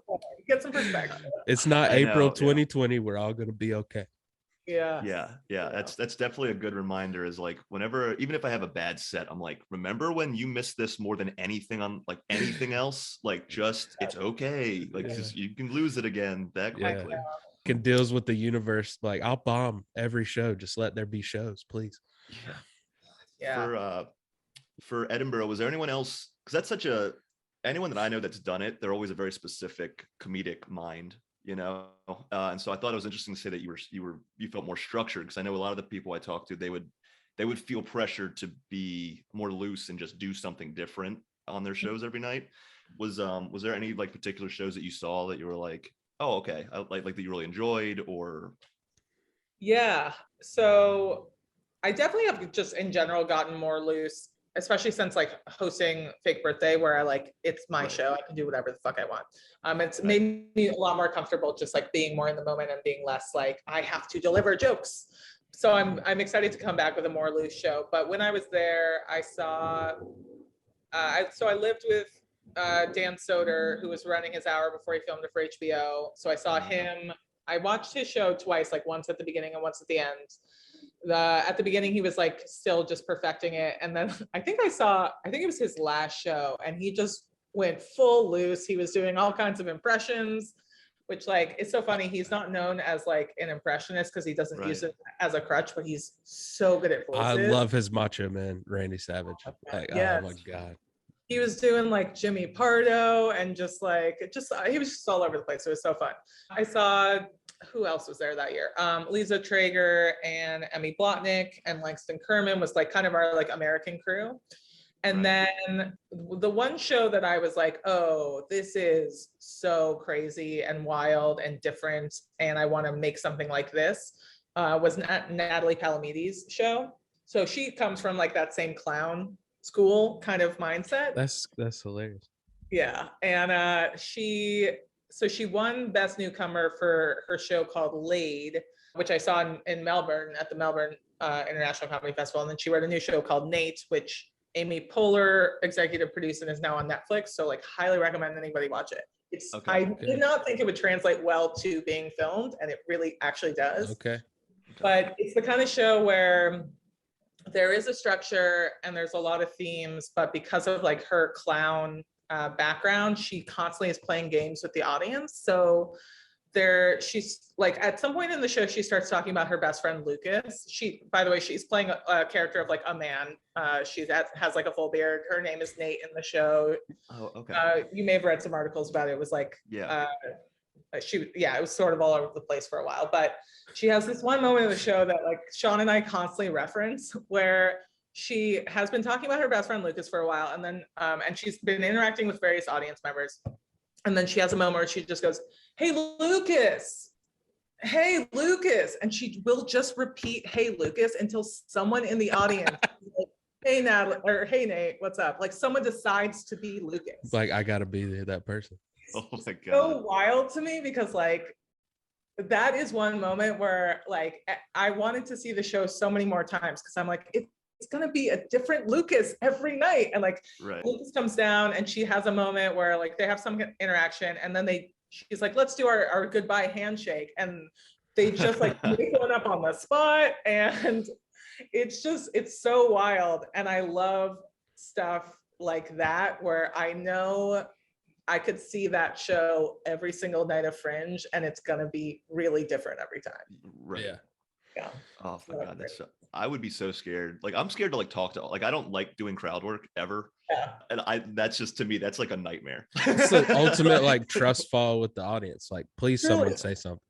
Get some perspective. it's not I April know, 2020. We're all gonna be okay. Yeah. That's definitely a good reminder, is like whenever, even if I have a bad set, I'm like, remember when you missed this more than anything on like anything else, like just it's okay, like just you can lose it again that quickly. Can deals with the universe, like I'll bomb every show, just let there be shows, please. For Edinburgh, was there anyone else, because that's such a, anyone that I know that's done it, they're always a very specific comedic mind, you know, and so I thought it was interesting to say that you felt more structured, because I know a lot of the people I talked to, they would feel pressure to be more loose and just do something different on their shows every night. Was there any like particular shows that you saw that you were like, oh, okay, I like that you really enjoyed? Or Yeah, so I definitely have just in general gotten more loose, especially since like hosting Fake Birthday, where I like, it's my show, I can do whatever the fuck I want. It's made me a lot more comfortable just like being more in the moment and being less like I have to deliver jokes. So I'm excited to come back with a more loose show. But when I was there, I saw I lived with Dan Soder, who was running his hour before he filmed it for HBO. So I saw him. I watched his show twice, like once at the beginning and once at the end. At the beginning, he was like still just perfecting it. And then I think it was his last show, and he just went full loose. He was doing all kinds of impressions, which like, it's so funny. He's not known as like an impressionist because he doesn't use it as a crutch, but he's so good at voices. I love his Macho Man, Randy Savage. Like, oh my God. He was doing like Jimmy Pardo and just he was just all over the place. It was so fun. I saw, who else was there that year? Lisa Traeger and Emmy Blotnick and Langston Kerman was like kind of our like American crew. And then the one show that I was like, oh, this is so crazy and wild and different, and I want to make something like this, was Natalie Palamides' show. So she comes from like that same clown school kind of mindset. That's hilarious. Yeah. And she won Best Newcomer for her show called Laid, which I saw in Melbourne at the Melbourne International Comedy Festival. And then she wrote a new show called Nate, which Amy Poehler executive produced and is now on Netflix. So like highly recommend anybody watch it. I did not think it would translate well to being filmed, and it really actually does. Okay. But it's the kind of show where there is a structure and there's a lot of themes, but because of like her clown background, she constantly is playing games with the audience. So she's like, at some point in the show, she starts talking about her best friend Lucas. By the way, she's playing a character of like a man. She has like a full beard. Her name is Nate in the show. Oh, okay. You may have read some articles about it. It was like, it was sort of all over the place for a while, but she has this one moment in the show that like Sean and I constantly reference, where she has been talking about her best friend Lucas for a while, and then and she's been interacting with various audience members, and then she has a moment where she just goes, hey Lucas, and she will just repeat hey Lucas until someone in the audience is like, hey Natalie, or hey Nate, what's up? Like someone decides to be Lucas. Like I gotta be that person. Oh my God. So wild to me, because like that is one moment where like I wanted to see the show so many more times because I'm like, it's gonna be a different Lucas every night. And like Right. Lucas comes down and she has a moment where like they have some interaction and then she's like, let's do our goodbye handshake. And they just like make one up on the spot. And it's so wild. And I love stuff like that where I know I could see that show every single night of Fringe and it's gonna be really different every time. Right. Yeah. Oh my God, I would be so scared. Like I'm scared to like talk to, like I don't like doing crowd work ever. Yeah. And that's just, to me, that's like a nightmare. It's the ultimate like trust fall with the audience. Like, please someone Really? say something.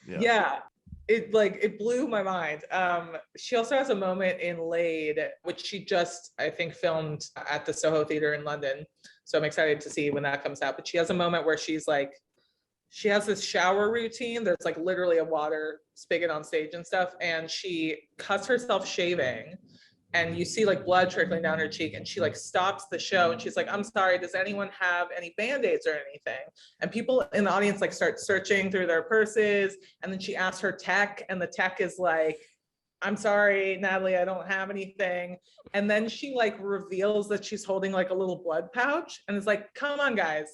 Yeah. It blew my mind. She also has a moment in Laid, which she just, I think, filmed at the Soho Theatre in London. So I'm excited to see when that comes out. But she has a moment where she has this shower routine. There's like literally a water spigot on stage and stuff. And she cuts herself shaving and you see like blood trickling down her cheek and she like stops the show and she's like, I'm sorry, does anyone have any band-aids or anything? And people in the audience like start searching through their purses. And then she asks her tech and the tech is like, I'm sorry, Natalie, I don't have anything. And then she like reveals that she's holding like a little blood pouch and it's like, come on guys,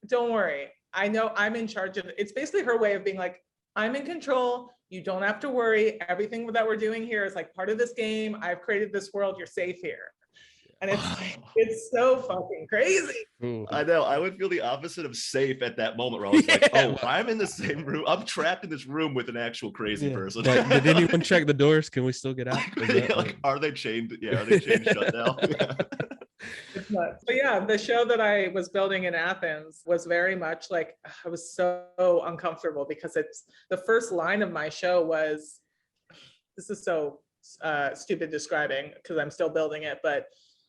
don't worry. I know I'm in charge of it. It's basically her way of being like, I'm in control. You don't have to worry. Everything that we're doing here is like part of this game. I've created this world. You're safe here. And it's so fucking crazy. I know. I would feel the opposite of safe at that moment where I was like, oh, I'm in the same room. I'm trapped in this room with an actual crazy person. Like, did anyone check the doors? Can we still get out? Are they chained? Yeah, are they chained shut now? It's nuts. But yeah, the show that I was building in Athens was very much like, I was so uncomfortable because it's the first line of my show was, this is so stupid describing because I'm still building it, but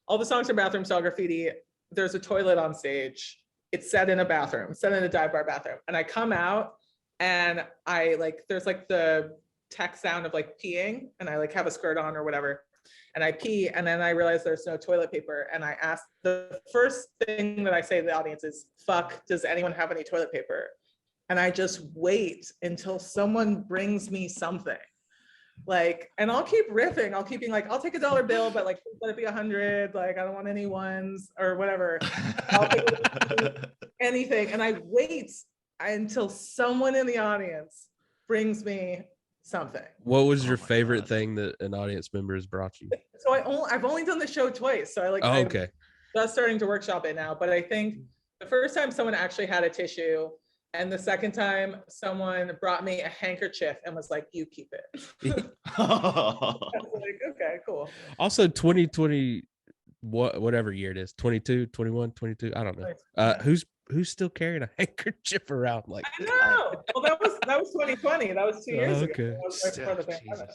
all the songs are bathroom style graffiti. There's a toilet on stage. It's set in a bathroom, set in a dive bar bathroom. And I come out and I like, there's like the tech sound of like peeing and I like have a skirt on or whatever. And I pee and then I realize there's no toilet paper. And I ask, the first thing that I say to the audience is, fuck, does anyone have any toilet paper? And I just wait until someone brings me something. Like, and I'll keep riffing. I'll keep being like, I'll take a $1 bill, but like, let it be 100. Like, I don't want any ones or whatever. I'll take anything. And I wait until someone in the audience brings me something. What was your favorite thing that an audience member has brought you? So I've only done the show twice. So I'm just starting to workshop it now. But I think the first time someone actually had a tissue, and the second time someone brought me a handkerchief and was like, you keep it. I was like, okay, cool. Also 2020, whatever year it is, 22, 21, 22, I don't know. Who's still carrying a handkerchief around? Like, I know. Well, that was 2020. That was 2 years ago. Okay. That was right before the pandemic.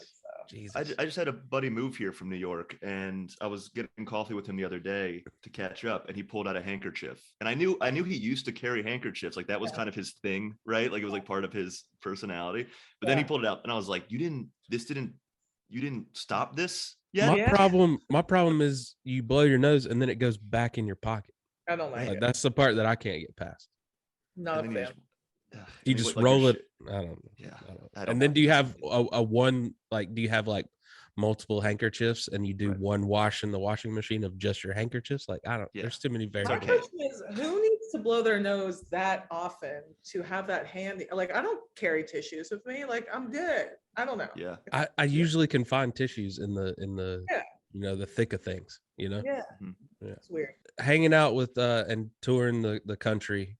Jesus. I just had a buddy move here from New York, and I was getting coffee with him the other day to catch up, and he pulled out a handkerchief. And I knew he used to carry handkerchiefs, like that was kind of his thing, right? Like it was like part of his personality. But then he pulled it out, and I was like, you didn't stop this yet? My problem is you blow your nose and then it goes back in your pocket. I don't like it. That's the part that I can't get past. Not a fan. You just roll it. I don't know. Yeah. And then do you have a one, like, do you have like multiple handkerchiefs and you do one wash in the washing machine of just your handkerchiefs? Like, I don't, there's too many variables. My question is, who needs to blow their nose that often to have that handy? Like, I don't carry tissues with me. Like, I'm good. I don't know. Yeah. I usually can find tissues in the the thick of things, Yeah. It's weird. Hanging out with and touring the country,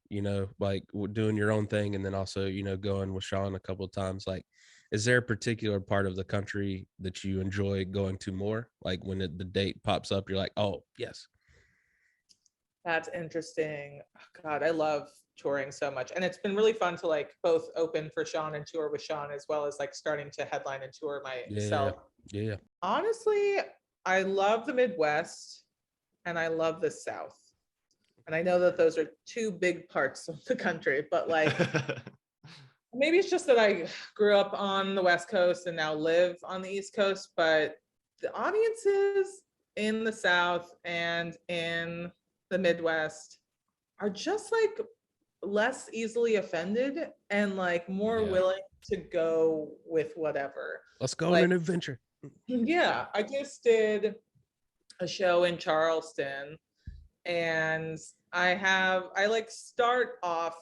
like doing your own thing, and then also going with Sean a couple of times. Like, is there a particular part of the country that you enjoy going to more? Like when the date pops up, you're like, oh yes. That's interesting. Oh, God, I love touring so much, and it's been really fun to like both open for Sean and tour with Sean, as well as like starting to headline and tour myself. Yeah. Honestly, I love the Midwest and I love the South. And I know that those are two big parts of the country, but like, maybe it's just that I grew up on the West Coast and now live on the East Coast, but the audiences in the South and in the Midwest are just like less easily offended and like more Yeah. willing to go with whatever. Let's go on Like, an adventure. yeah, I just did a show in Charleston, and I like start off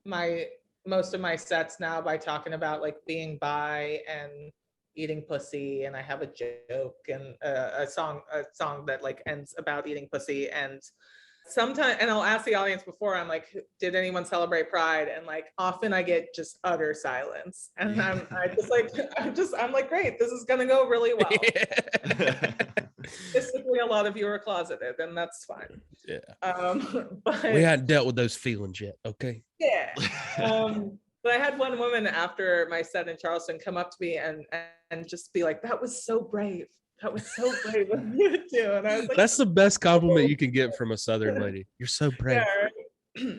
my most of my sets now by talking about like being bi and eating pussy, and I have a joke and a song that like ends about eating pussy. And sometimes, and I'll ask the audience before, I'm like, did anyone celebrate Pride? And like often I get just utter silence, and I'm like, great, this is gonna go really well. Basically, a lot of you are closeted, and that's fine. Yeah. But We hadn't dealt with those feelings yet. Okay. yeah. But I had one woman after my set in Charleston come up to me and just be like, "That was so brave. That was so brave of you to do." And I was like, That's the best compliment you can get from a Southern lady. You're so brave. yeah.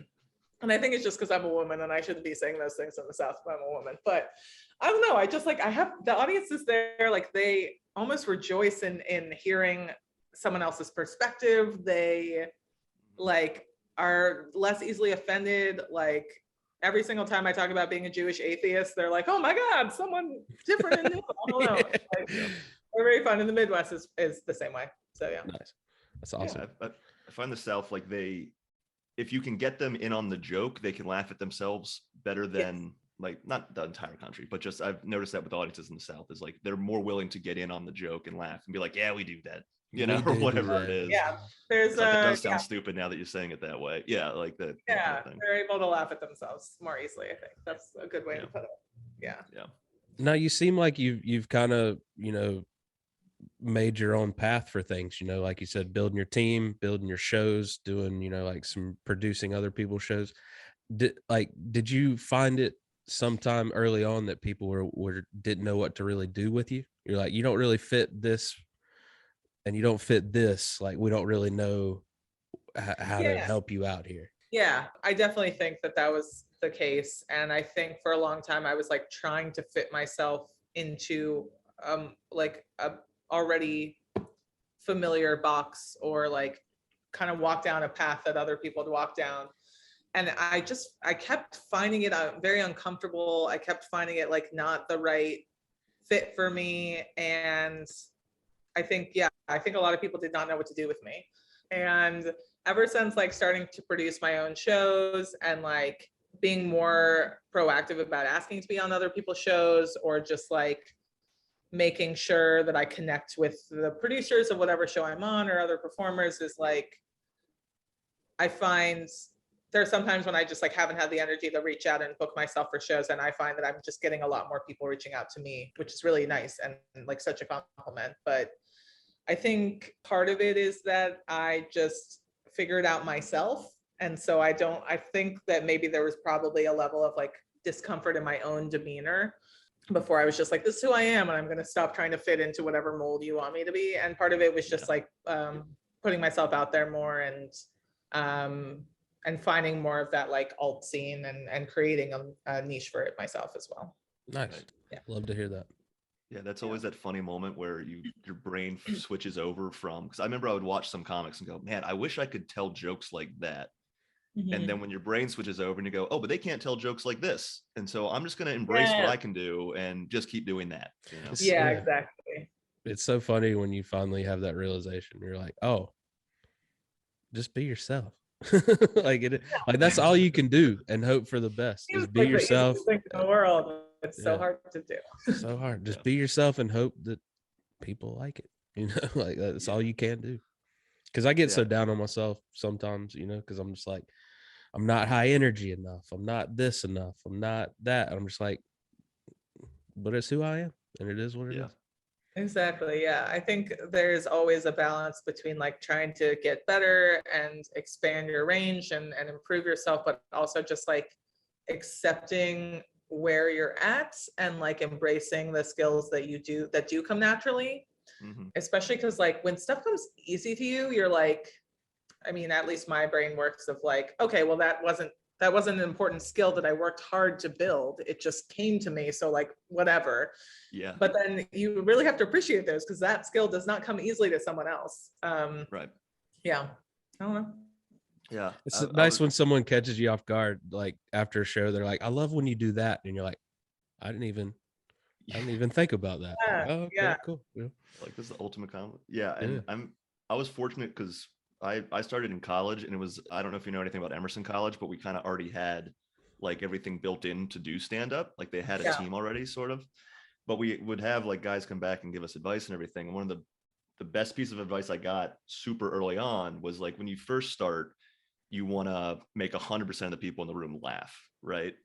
And I think it's just because I'm a woman and I shouldn't be saying those things in the South if I'm a woman. But I don't know. I just like, I have the audiences there, like they almost rejoice in hearing someone else's perspective. They like are less easily offended. Like every single time I talk about being a Jewish atheist, they're like, "Oh my God, someone different and new." I don't know. Like, we're very fun. In the Midwest is the same way. So yeah. Nice. That's awesome. I find the South, like if you can get them in on the joke, they can laugh at themselves better than like not the entire country, but just I've noticed that with audiences in the South is like they're more willing to get in on the joke and laugh and be like, "Yeah, we do that," you know, or whatever it is. Yeah, there's like, it does sound stupid now that you're saying it that way. Yeah, like that. Yeah, that kind of thing. they're able to laugh at themselves more easily. I think that's a good way to put it. Yeah. Yeah. Now you seem like you've kind of, made your own path for things, like you said, building your team, building your shows, doing, like some producing other people's shows. Did you find it sometime early on that people didn't know what to really do with you? You're like, you don't really fit this and you don't fit this. Like, we don't really know how to help you out here. Yeah, I definitely think that was the case. And I think for a long time, I was like trying to fit myself into like a already familiar box, or like kind of walk down a path that other people had walked down. And I kept finding it very uncomfortable. I kept finding it like not the right fit for me. And I think a lot of people did not know what to do with me. And ever since like starting to produce my own shows and like being more proactive about asking to be on other people's shows, or just like making sure that I connect with the producers of whatever show I'm on or other performers, is like, I find there's sometimes when I just like haven't had the energy to reach out and book myself for shows, and I find that I'm just getting a lot more people reaching out to me, which is really nice and like such a compliment. But I think part of it is that I just figured out myself. And so I think that maybe there was probably a level of like discomfort in my own demeanor before I was just like, this is who I am, and I'm going to stop trying to fit into whatever mold you want me to be. And part of it was just like putting myself out there more, and finding more of that like alt scene, and creating a niche for it myself as well. Nice. Yeah. Love to hear that. Yeah, that's always that funny moment where your brain switches over from, because I remember I would watch some comics and go, man, I wish I could tell jokes like that. Mm-hmm. And then when your brain switches over and you go, oh, but they can't tell jokes like this. And so I'm just going to embrace what I can do and just keep doing that. Yeah, exactly. It's so funny when you finally have that realization. You're like, oh, just be yourself. like that's all you can do and hope for the best. Is be yourself. In the world. It's so hard to do. So hard. Just be yourself and hope that people like it. Like that's all you can do. Because I get so down on myself sometimes, because I'm just like, I'm not high energy enough. I'm not this enough. I'm not that. I'm just like, but it's who I am, and it is what it is. Exactly. Yeah. I think there's always a balance between like trying to get better and expand your range and improve yourself, but also just like accepting where you're at and like embracing the skills that do come naturally. Mm-hmm. Especially because like when stuff comes easy to you, you're like, I mean, at least my brain works of like, okay, well, that wasn't an important skill that I worked hard to build. It just came to me. So like, whatever. Yeah. But then you really have to appreciate those, because that skill does not come easily to someone else. Right. Yeah. I don't know. Yeah. It's I nice was- when someone catches you off guard, like after a show. They're like, "I love when you do that," and you're like, "I didn't even think about that." Yeah, Oh, okay, yeah. cool. Yeah. like this is the ultimate compliment. Yeah, and Yeah. I was fortunate because I started in college, and it was, I don't know if you know anything about Emerson College, but we kind of already had like everything built in to do stand up. Like they had a Yeah. team already, sort of. But we would have like guys come back and give us advice and everything. And one of the best piece of advice I got super early on was like, when you first start, you want to make 100% of the people in the room laugh, right?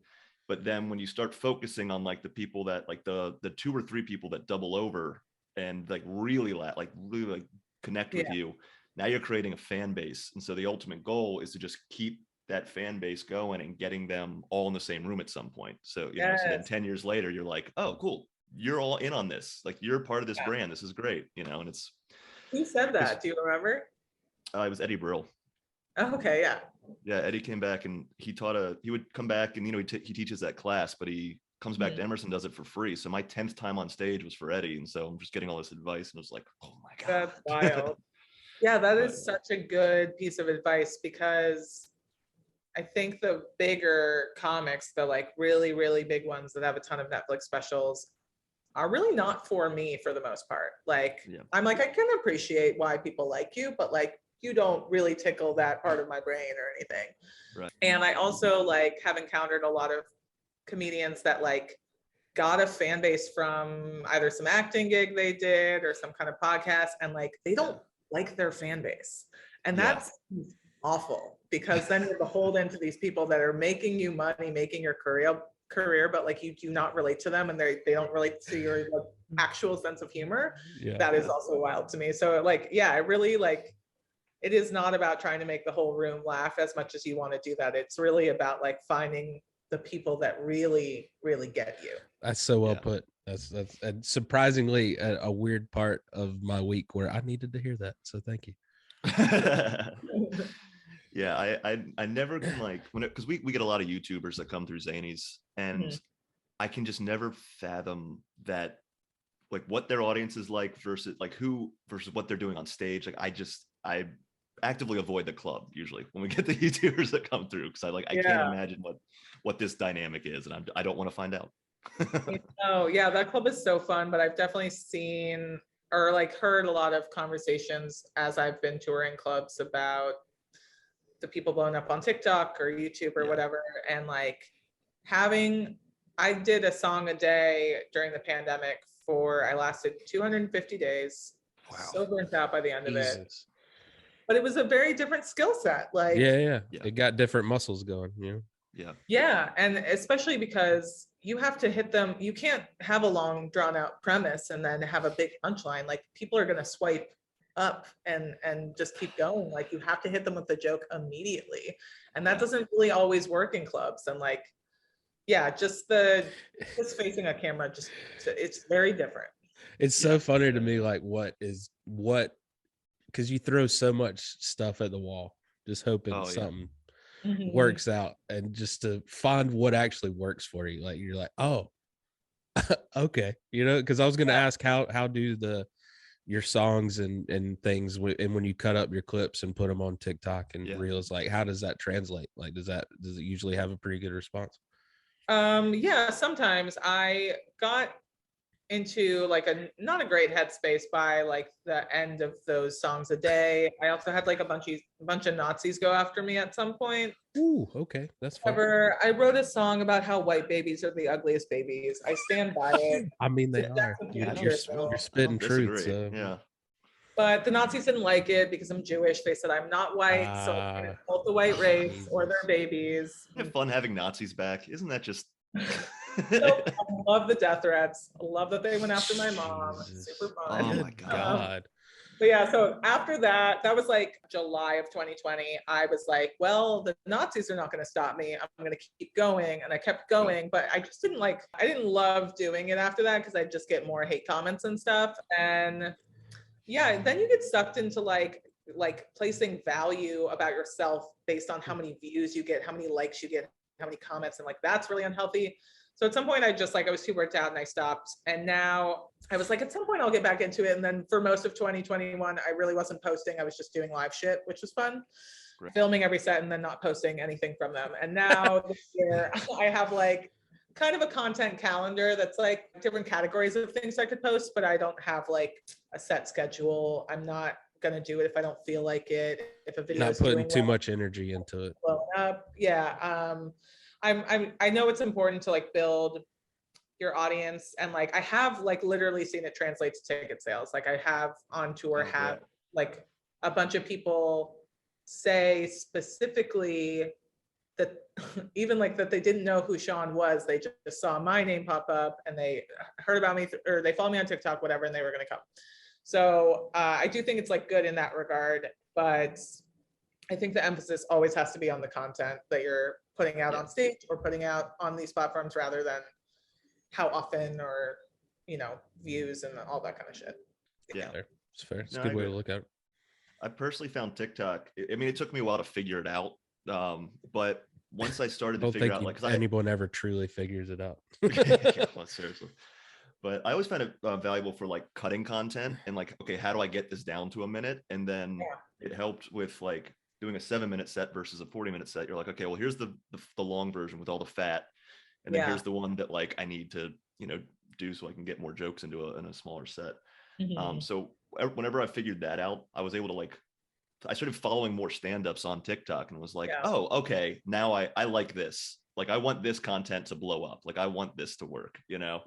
But then when you start focusing on like the people that like the 2 or 3 people that double over and like really laugh, like really like connect with Yeah. you, now you're creating a fan base. And so the ultimate goal is to just keep that fan base going and getting them all in the same room at some point. So, you know, so then Yes. 10 years later, you're like, oh, cool. You're all in on this. Like you're part of this Yeah. brand. This is great. You know, and it's, Who said that? Do you remember? it was Eddie Brill. Oh, okay, yeah. Yeah, Eddie came back and he would come back and, you know, he teaches that class, but he comes back to Emerson, does it for free. So my 10th time on stage was for Eddie. And so I'm just getting all this advice and it was like, oh my God. That's wild. Yeah, that But- is such a good piece of advice, because I think the bigger comics, the like really, really big ones that have a ton of Netflix specials, are really not for me for the most part. Like, Yeah. I'm like, I can appreciate why people like you, but like, you don't really tickle that part of my brain or anything. Right. And I also like have encountered a lot of comedians that like got a fan base from either some acting gig they did or some kind of podcast, and like they don't like their fan base. And Yeah. that's awful, because then you're beholden to these people that are making you money, making your career, but like you do not relate to them, and they don't relate to your like, actual sense of humor. Yeah. That is also wild to me. So like, yeah, I really like, it is not about trying to make the whole room laugh as much as you want to do that. It's really about like finding the people that really, really get you. That's so well Yeah. put. That's and surprisingly a weird part of my week where I needed to hear that. So thank you. Yeah, I never can like when it, because we get a lot of YouTubers that come through Zanies, and Mhm. I can just never fathom that, like what their audience is like versus like who versus what they're doing on stage. Like I actively avoid the club usually when we get the YouTubers that come through, because I can't Yeah. imagine what this dynamic is, and I don't want to find out. Oh yeah, that club is so fun, but I've definitely seen or like heard a lot of conversations as I've been touring clubs about the people blowing up on TikTok or YouTube or Yeah. whatever. And like I did a song a day during the pandemic I lasted 250 days. Wow. So burnt out by the end of it. Jesus. But it was a very different skill set. Like, Yeah. Yeah. It got different muscles going, you know. Yeah. yeah, and especially because you have to hit them. You can't have a long drawn out premise and then have a big punchline. Like people are going to swipe up and just keep going. Like you have to hit them with the joke immediately. And that doesn't really always work in clubs. And like, yeah, just facing a camera, it's very different. It's so funny to me, like what because you throw so much stuff at the wall, just hoping Oh, yeah. something Mhm. works out, and just to find what actually works for you. Like you're like, oh, okay, you know, because I was gonna ask how do your songs and things and when you cut up your clips and put them on TikTok and Yeah. Reels, like how does that translate? Like does it usually have a pretty good response? Yeah, sometimes I got into like not a great headspace by like the end of those songs a day. I also had like a bunch of Nazis go after me at some point. Ooh, okay, that's fun. However, I wrote a song about how white babies are the ugliest babies. I stand by it. I mean, they That's are. a You're, huge you're, truth, though. you're spitting I don't truth. disagree. So. Yeah. But the Nazis didn't like it because I'm Jewish. They said I'm not white, so I'm gonna insult the white race or their babies. Isn't it fun having Nazis back? Isn't that just So, I love the death threats. I love that they went after my mom. Jesus. Super fun. Oh Good my God. God. But yeah, so after that was like July of 2020. I was like, well, the Nazis are not going to stop me. I'm going to keep going. And I kept going, but I just I didn't love doing it after that because I just get more hate comments and stuff. And yeah, then you get sucked into like placing value about yourself based on how many views you get, how many likes you get, how many comments, and like that's really unhealthy. So at some point I was too burnt out and I stopped. And now I was like, at some point I'll get back into it. And then for most of 2021, I really wasn't posting. I was just doing live shit, which was fun. Great. filming every set and then not posting anything from them. And now this year I have like kind of a content calendar that's like different categories of things I could post, but I don't have like a set schedule. I'm not gonna do it if I don't feel like it. If a video Not is putting doing too well, much energy into it. blown up. Yeah. I know it's important to like build your audience, and like I have like literally seen it translate to ticket sales. Like I have on tour Oh, have great. like a bunch of people say specifically that even like that they didn't know who Sean was. They just saw my name pop up and they heard about me or they follow me on TikTok, whatever, and they were going to come. So I do think it's like good in that regard, but I think the emphasis always has to be on the content that you're putting out on stage or putting out on these platforms rather than how often or, views and all that kind of shit. Yeah. It's fair. It's No, a I good way to agree. look at it. I personally found TikTok. I mean, it took me a while to figure it out. But once I started I to don't figure think out, like, 'cause anyone ever truly figures it out. yeah, well, seriously. But I always found it valuable for like cutting content and like, okay, how do I get this down to a minute? And then it helped with like doing a 7-minute set versus a 40-minute set. You're like, okay, well, here's the long version with all the fat, and then here's the one that like I need to do so I can get more jokes into in a smaller set. Mhm. So whenever I figured that out, I was able to I started following more stand-ups on TikTok and was like, oh, okay, now I like this. Like I want this content to blow up. Like I want this to work, Yeah.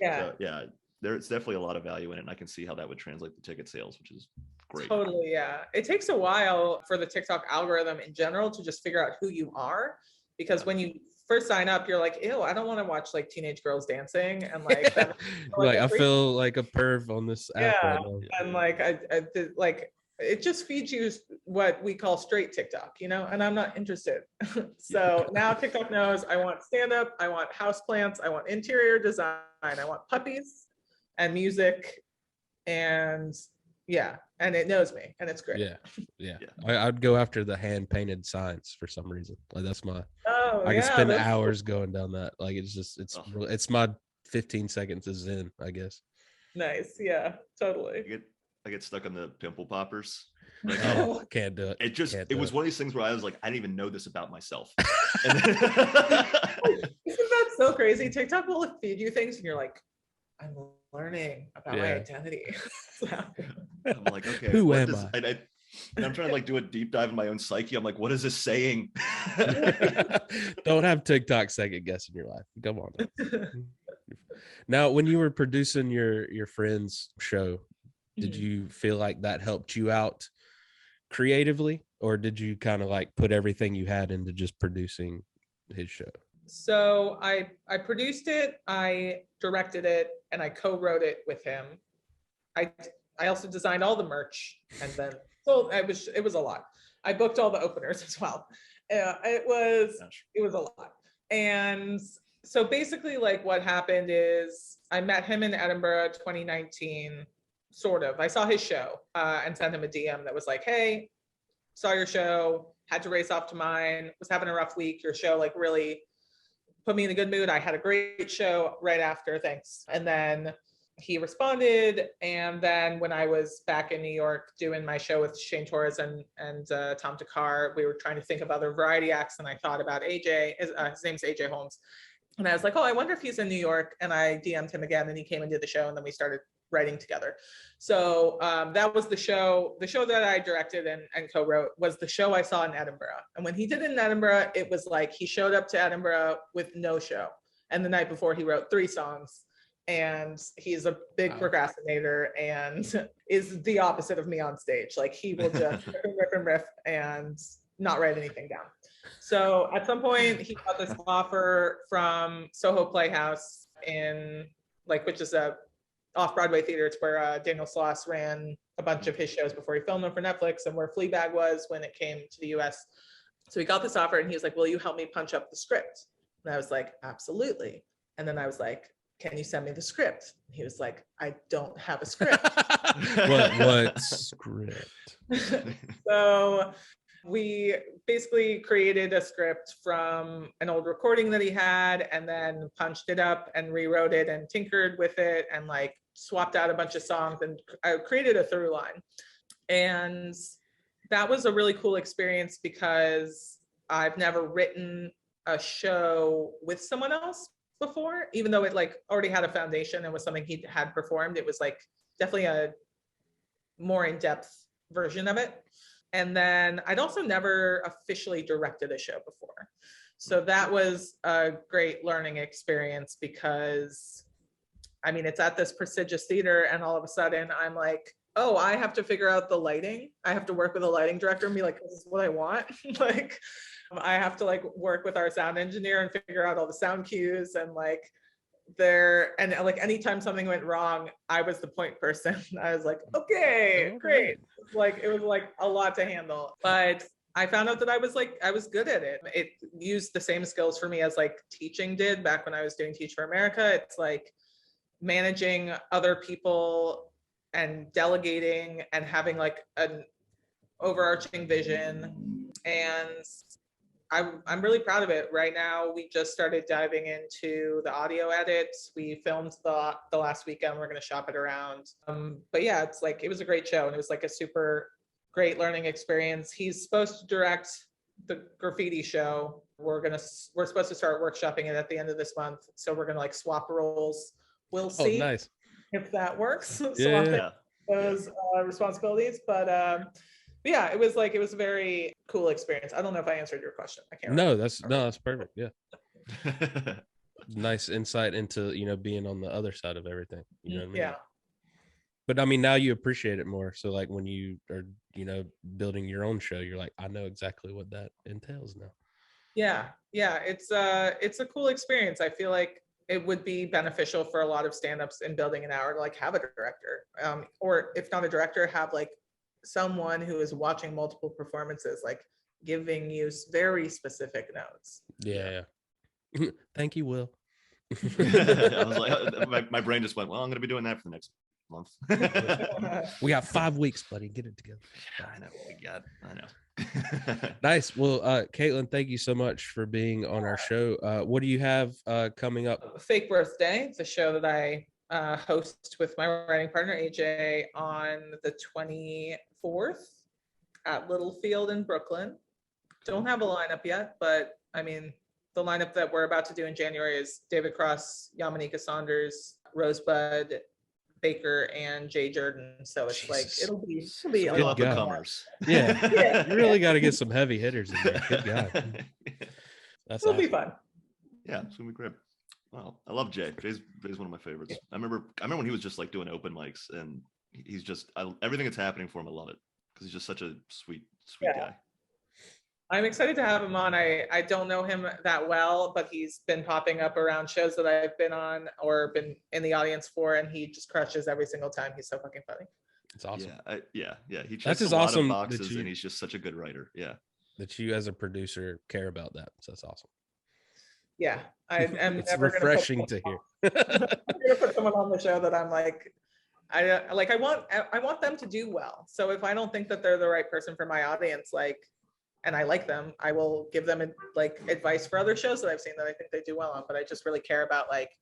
Yeah. So, there's definitely a lot of value in it. And I can see how that would translate to ticket sales, which is great. Totally, yeah. It takes a while for the TikTok algorithm in general to just figure out who you are, because when you first sign up, you're like, ew, I don't want to watch like teenage girls dancing, and like, then, Like I every- feel like a perv on this app yeah, right now. and like I did, like it just feeds you what we call straight TikTok, and I'm not interested. So now TikTok knows I want stand up, I want houseplants, I want interior design, I want puppies and music, and and it knows me, and it's great. Yeah. I'd go after the hand painted signs for some reason. Like that's my. Oh, I can spend those- hours going down that. Like it's my 15 seconds is in, I guess. Nice. Yeah, totally. I get stuck on the pimple poppers. Oh, can't do it. It was one of these things where I was like, I didn't even know this about myself. Isn't that so crazy? TikTok will feed you things and you're like, I'm learning about my identity. I'm like, okay, who am I? And I'm trying to like do a deep dive in my own psyche. I'm like, what is this saying? Don't have TikTok second guessing your life. Come on. Now, when you were producing your friend's show, did you feel like that helped you out creatively, or did you kind of like put everything you had into just producing his show? So I produced it, I directed it, and I co-wrote it with him. I also designed all the merch, and then so it was a lot. I booked all the openers as well. It was a lot. And so basically, like what happened is I met him in Edinburgh 2019. Sort of. I saw his show and sent him a DM that was like, hey, saw your show, had to race off to mine, was having a rough week. Your show like really put me in a good mood. I had a great show right after, thanks. And then he responded. And then when I was back in New York doing my show with Shane Torres and Tom Takar, we were trying to think of other variety acts. And I thought about AJ, his name's AJ Holmes. And I was like, oh, I wonder if he's in New York. And I DM'd him again and he came and did the show. And then we started writing together. So that was the show. The show that I directed and co-wrote was the show I saw in Edinburgh. And when he did it in Edinburgh, it was like he showed up to Edinburgh with no show. And the night before he wrote 3 songs. And he's a big procrastinator and is the opposite of me on stage. Like he will just riff and not write anything down. So at some point he got this offer from Soho Playhouse which is a off-Broadway theater. It's where Daniel Sloss ran a bunch of his shows before he filmed them for Netflix, and where Fleabag was when it came to the US. So he got this offer and he was like, will you help me punch up the script? And I was like, absolutely. And then I was like, can you send me the script? And he was like, I don't have a script. What script? So we basically created a script from an old recording that he had and then punched it up and rewrote it and tinkered with it and like swapped out a bunch of songs and I created a through line. And that was a really cool experience because I've never written a show with someone else before, even though it like already had a foundation and was something he had performed. It was like definitely a more in-depth version of it. And then I'd also never officially directed a show before. So that was a great learning experience because, I mean, it's at this prestigious theater and all of a sudden I'm like, oh, I have to figure out the lighting. I have to work with a lighting director and be like, this is what I want. Like, I have to like work with our sound engineer and figure out all the sound cues and like and like anytime something went wrong, I was the point person. I was like, okay, great. Like, it was like a lot to handle, but I found out that I was good at it. It used the same skills for me as like teaching did back when I was doing Teach for America. It's like managing other people and delegating and having like an overarching vision. And I'm really proud of it. Right now, we just started diving into the audio edits. We filmed the last weekend. We're going to shop it around. But yeah, it's like, it was a great show and it was like a super great learning experience. He's supposed to direct the graffiti show. We're supposed to start workshopping it at the end of this month. So we're going to like swap roles. We'll see if that works. Yeah. Those responsibilities. But yeah, it was a very cool experience. I don't know if I answered your question. I can't remember. That's perfect. Yeah. Nice insight into, being on the other side of everything. You know what I mean? Yeah. But I mean, now you appreciate it more. So like when you are, building your own show, you're like, I know exactly what that entails now. Yeah. It's a cool experience. I feel like it would be beneficial for a lot of stand-ups in building an hour to like have a director, or if not a director, have like someone who is watching multiple performances, like giving you very specific notes. Yeah. Thank you, Will. I was like, my brain just went, well, I'm going to be doing that for the next month. We got 5 weeks, buddy. Get it together. Yeah, I know what we got. I know. Nice. Well, Caitlin, thank you so much for being on our show. What do you have coming up? Fake Birthday. It's a show that I host with my writing partner AJ on the 24th at Littlefield in Brooklyn. Don't have a lineup yet, but I mean, the lineup that we're about to do in January is David Cross, Yamanika Saunders, Rosebud Baker, and Jay Jordan. So it's like it'll be good up and comers. Yeah. You really got to get some heavy hitters in there. Good God. It'll be fun. Yeah, it's gonna be great. Wow, I love Jay. Jay's one of my favorites. I remember when he was just like doing open mics, and he's just everything that's happening for him. I love it because he's just such a sweet guy. I'm excited to have him on. I don't know him that well, but he's been popping up around shows that I've been on or been in the audience for, and he just crushes every single time. He's so fucking funny. It's awesome. Yeah. He checks That's a just lot awesome of boxes, and he's just such a good writer. Yeah. That you as a producer care about that. So that's awesome. Yeah, it's refreshing to hear. I'm gonna put someone on the show that I'm like, I want them to do well. So if I don't think that they're the right person for my audience, like, and I like them, I will give them like advice for other shows that I've seen that I think they do well on. But I just really care about like,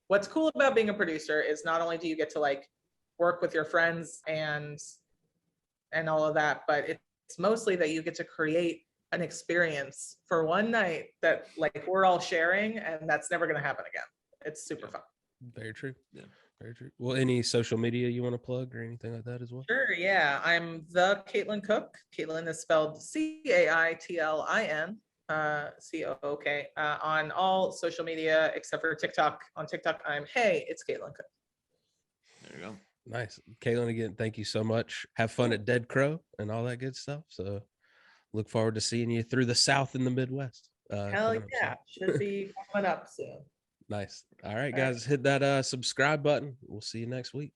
what's cool about being a producer is not only do you get to like work with your friends and all of that, but it's mostly that you get to create an experience for one night that like we're all sharing, and that's never going to happen again. It's super fun. Very true. Yeah, very true. Well, any social media you want to plug or anything like that as well? Sure. Yeah, I'm the Caitlin Cook. Caitlin is spelled CAITLIN, COOK, on all social media except for TikTok. On TikTok, I'm Hey, it's Caitlin Cook. There you go. Nice. Caitlin, again, thank you so much. Have fun at Dead Crow and all that good stuff. So look forward to seeing you through the South and the Midwest. Hell yeah. Should be coming up soon. Nice. All right, guys, hit that subscribe button. We'll see you next week.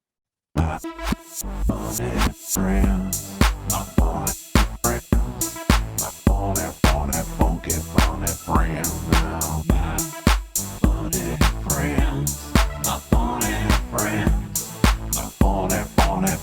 My funny friends, my funny funky funny friends now. My funny friends, my funny friends, my funny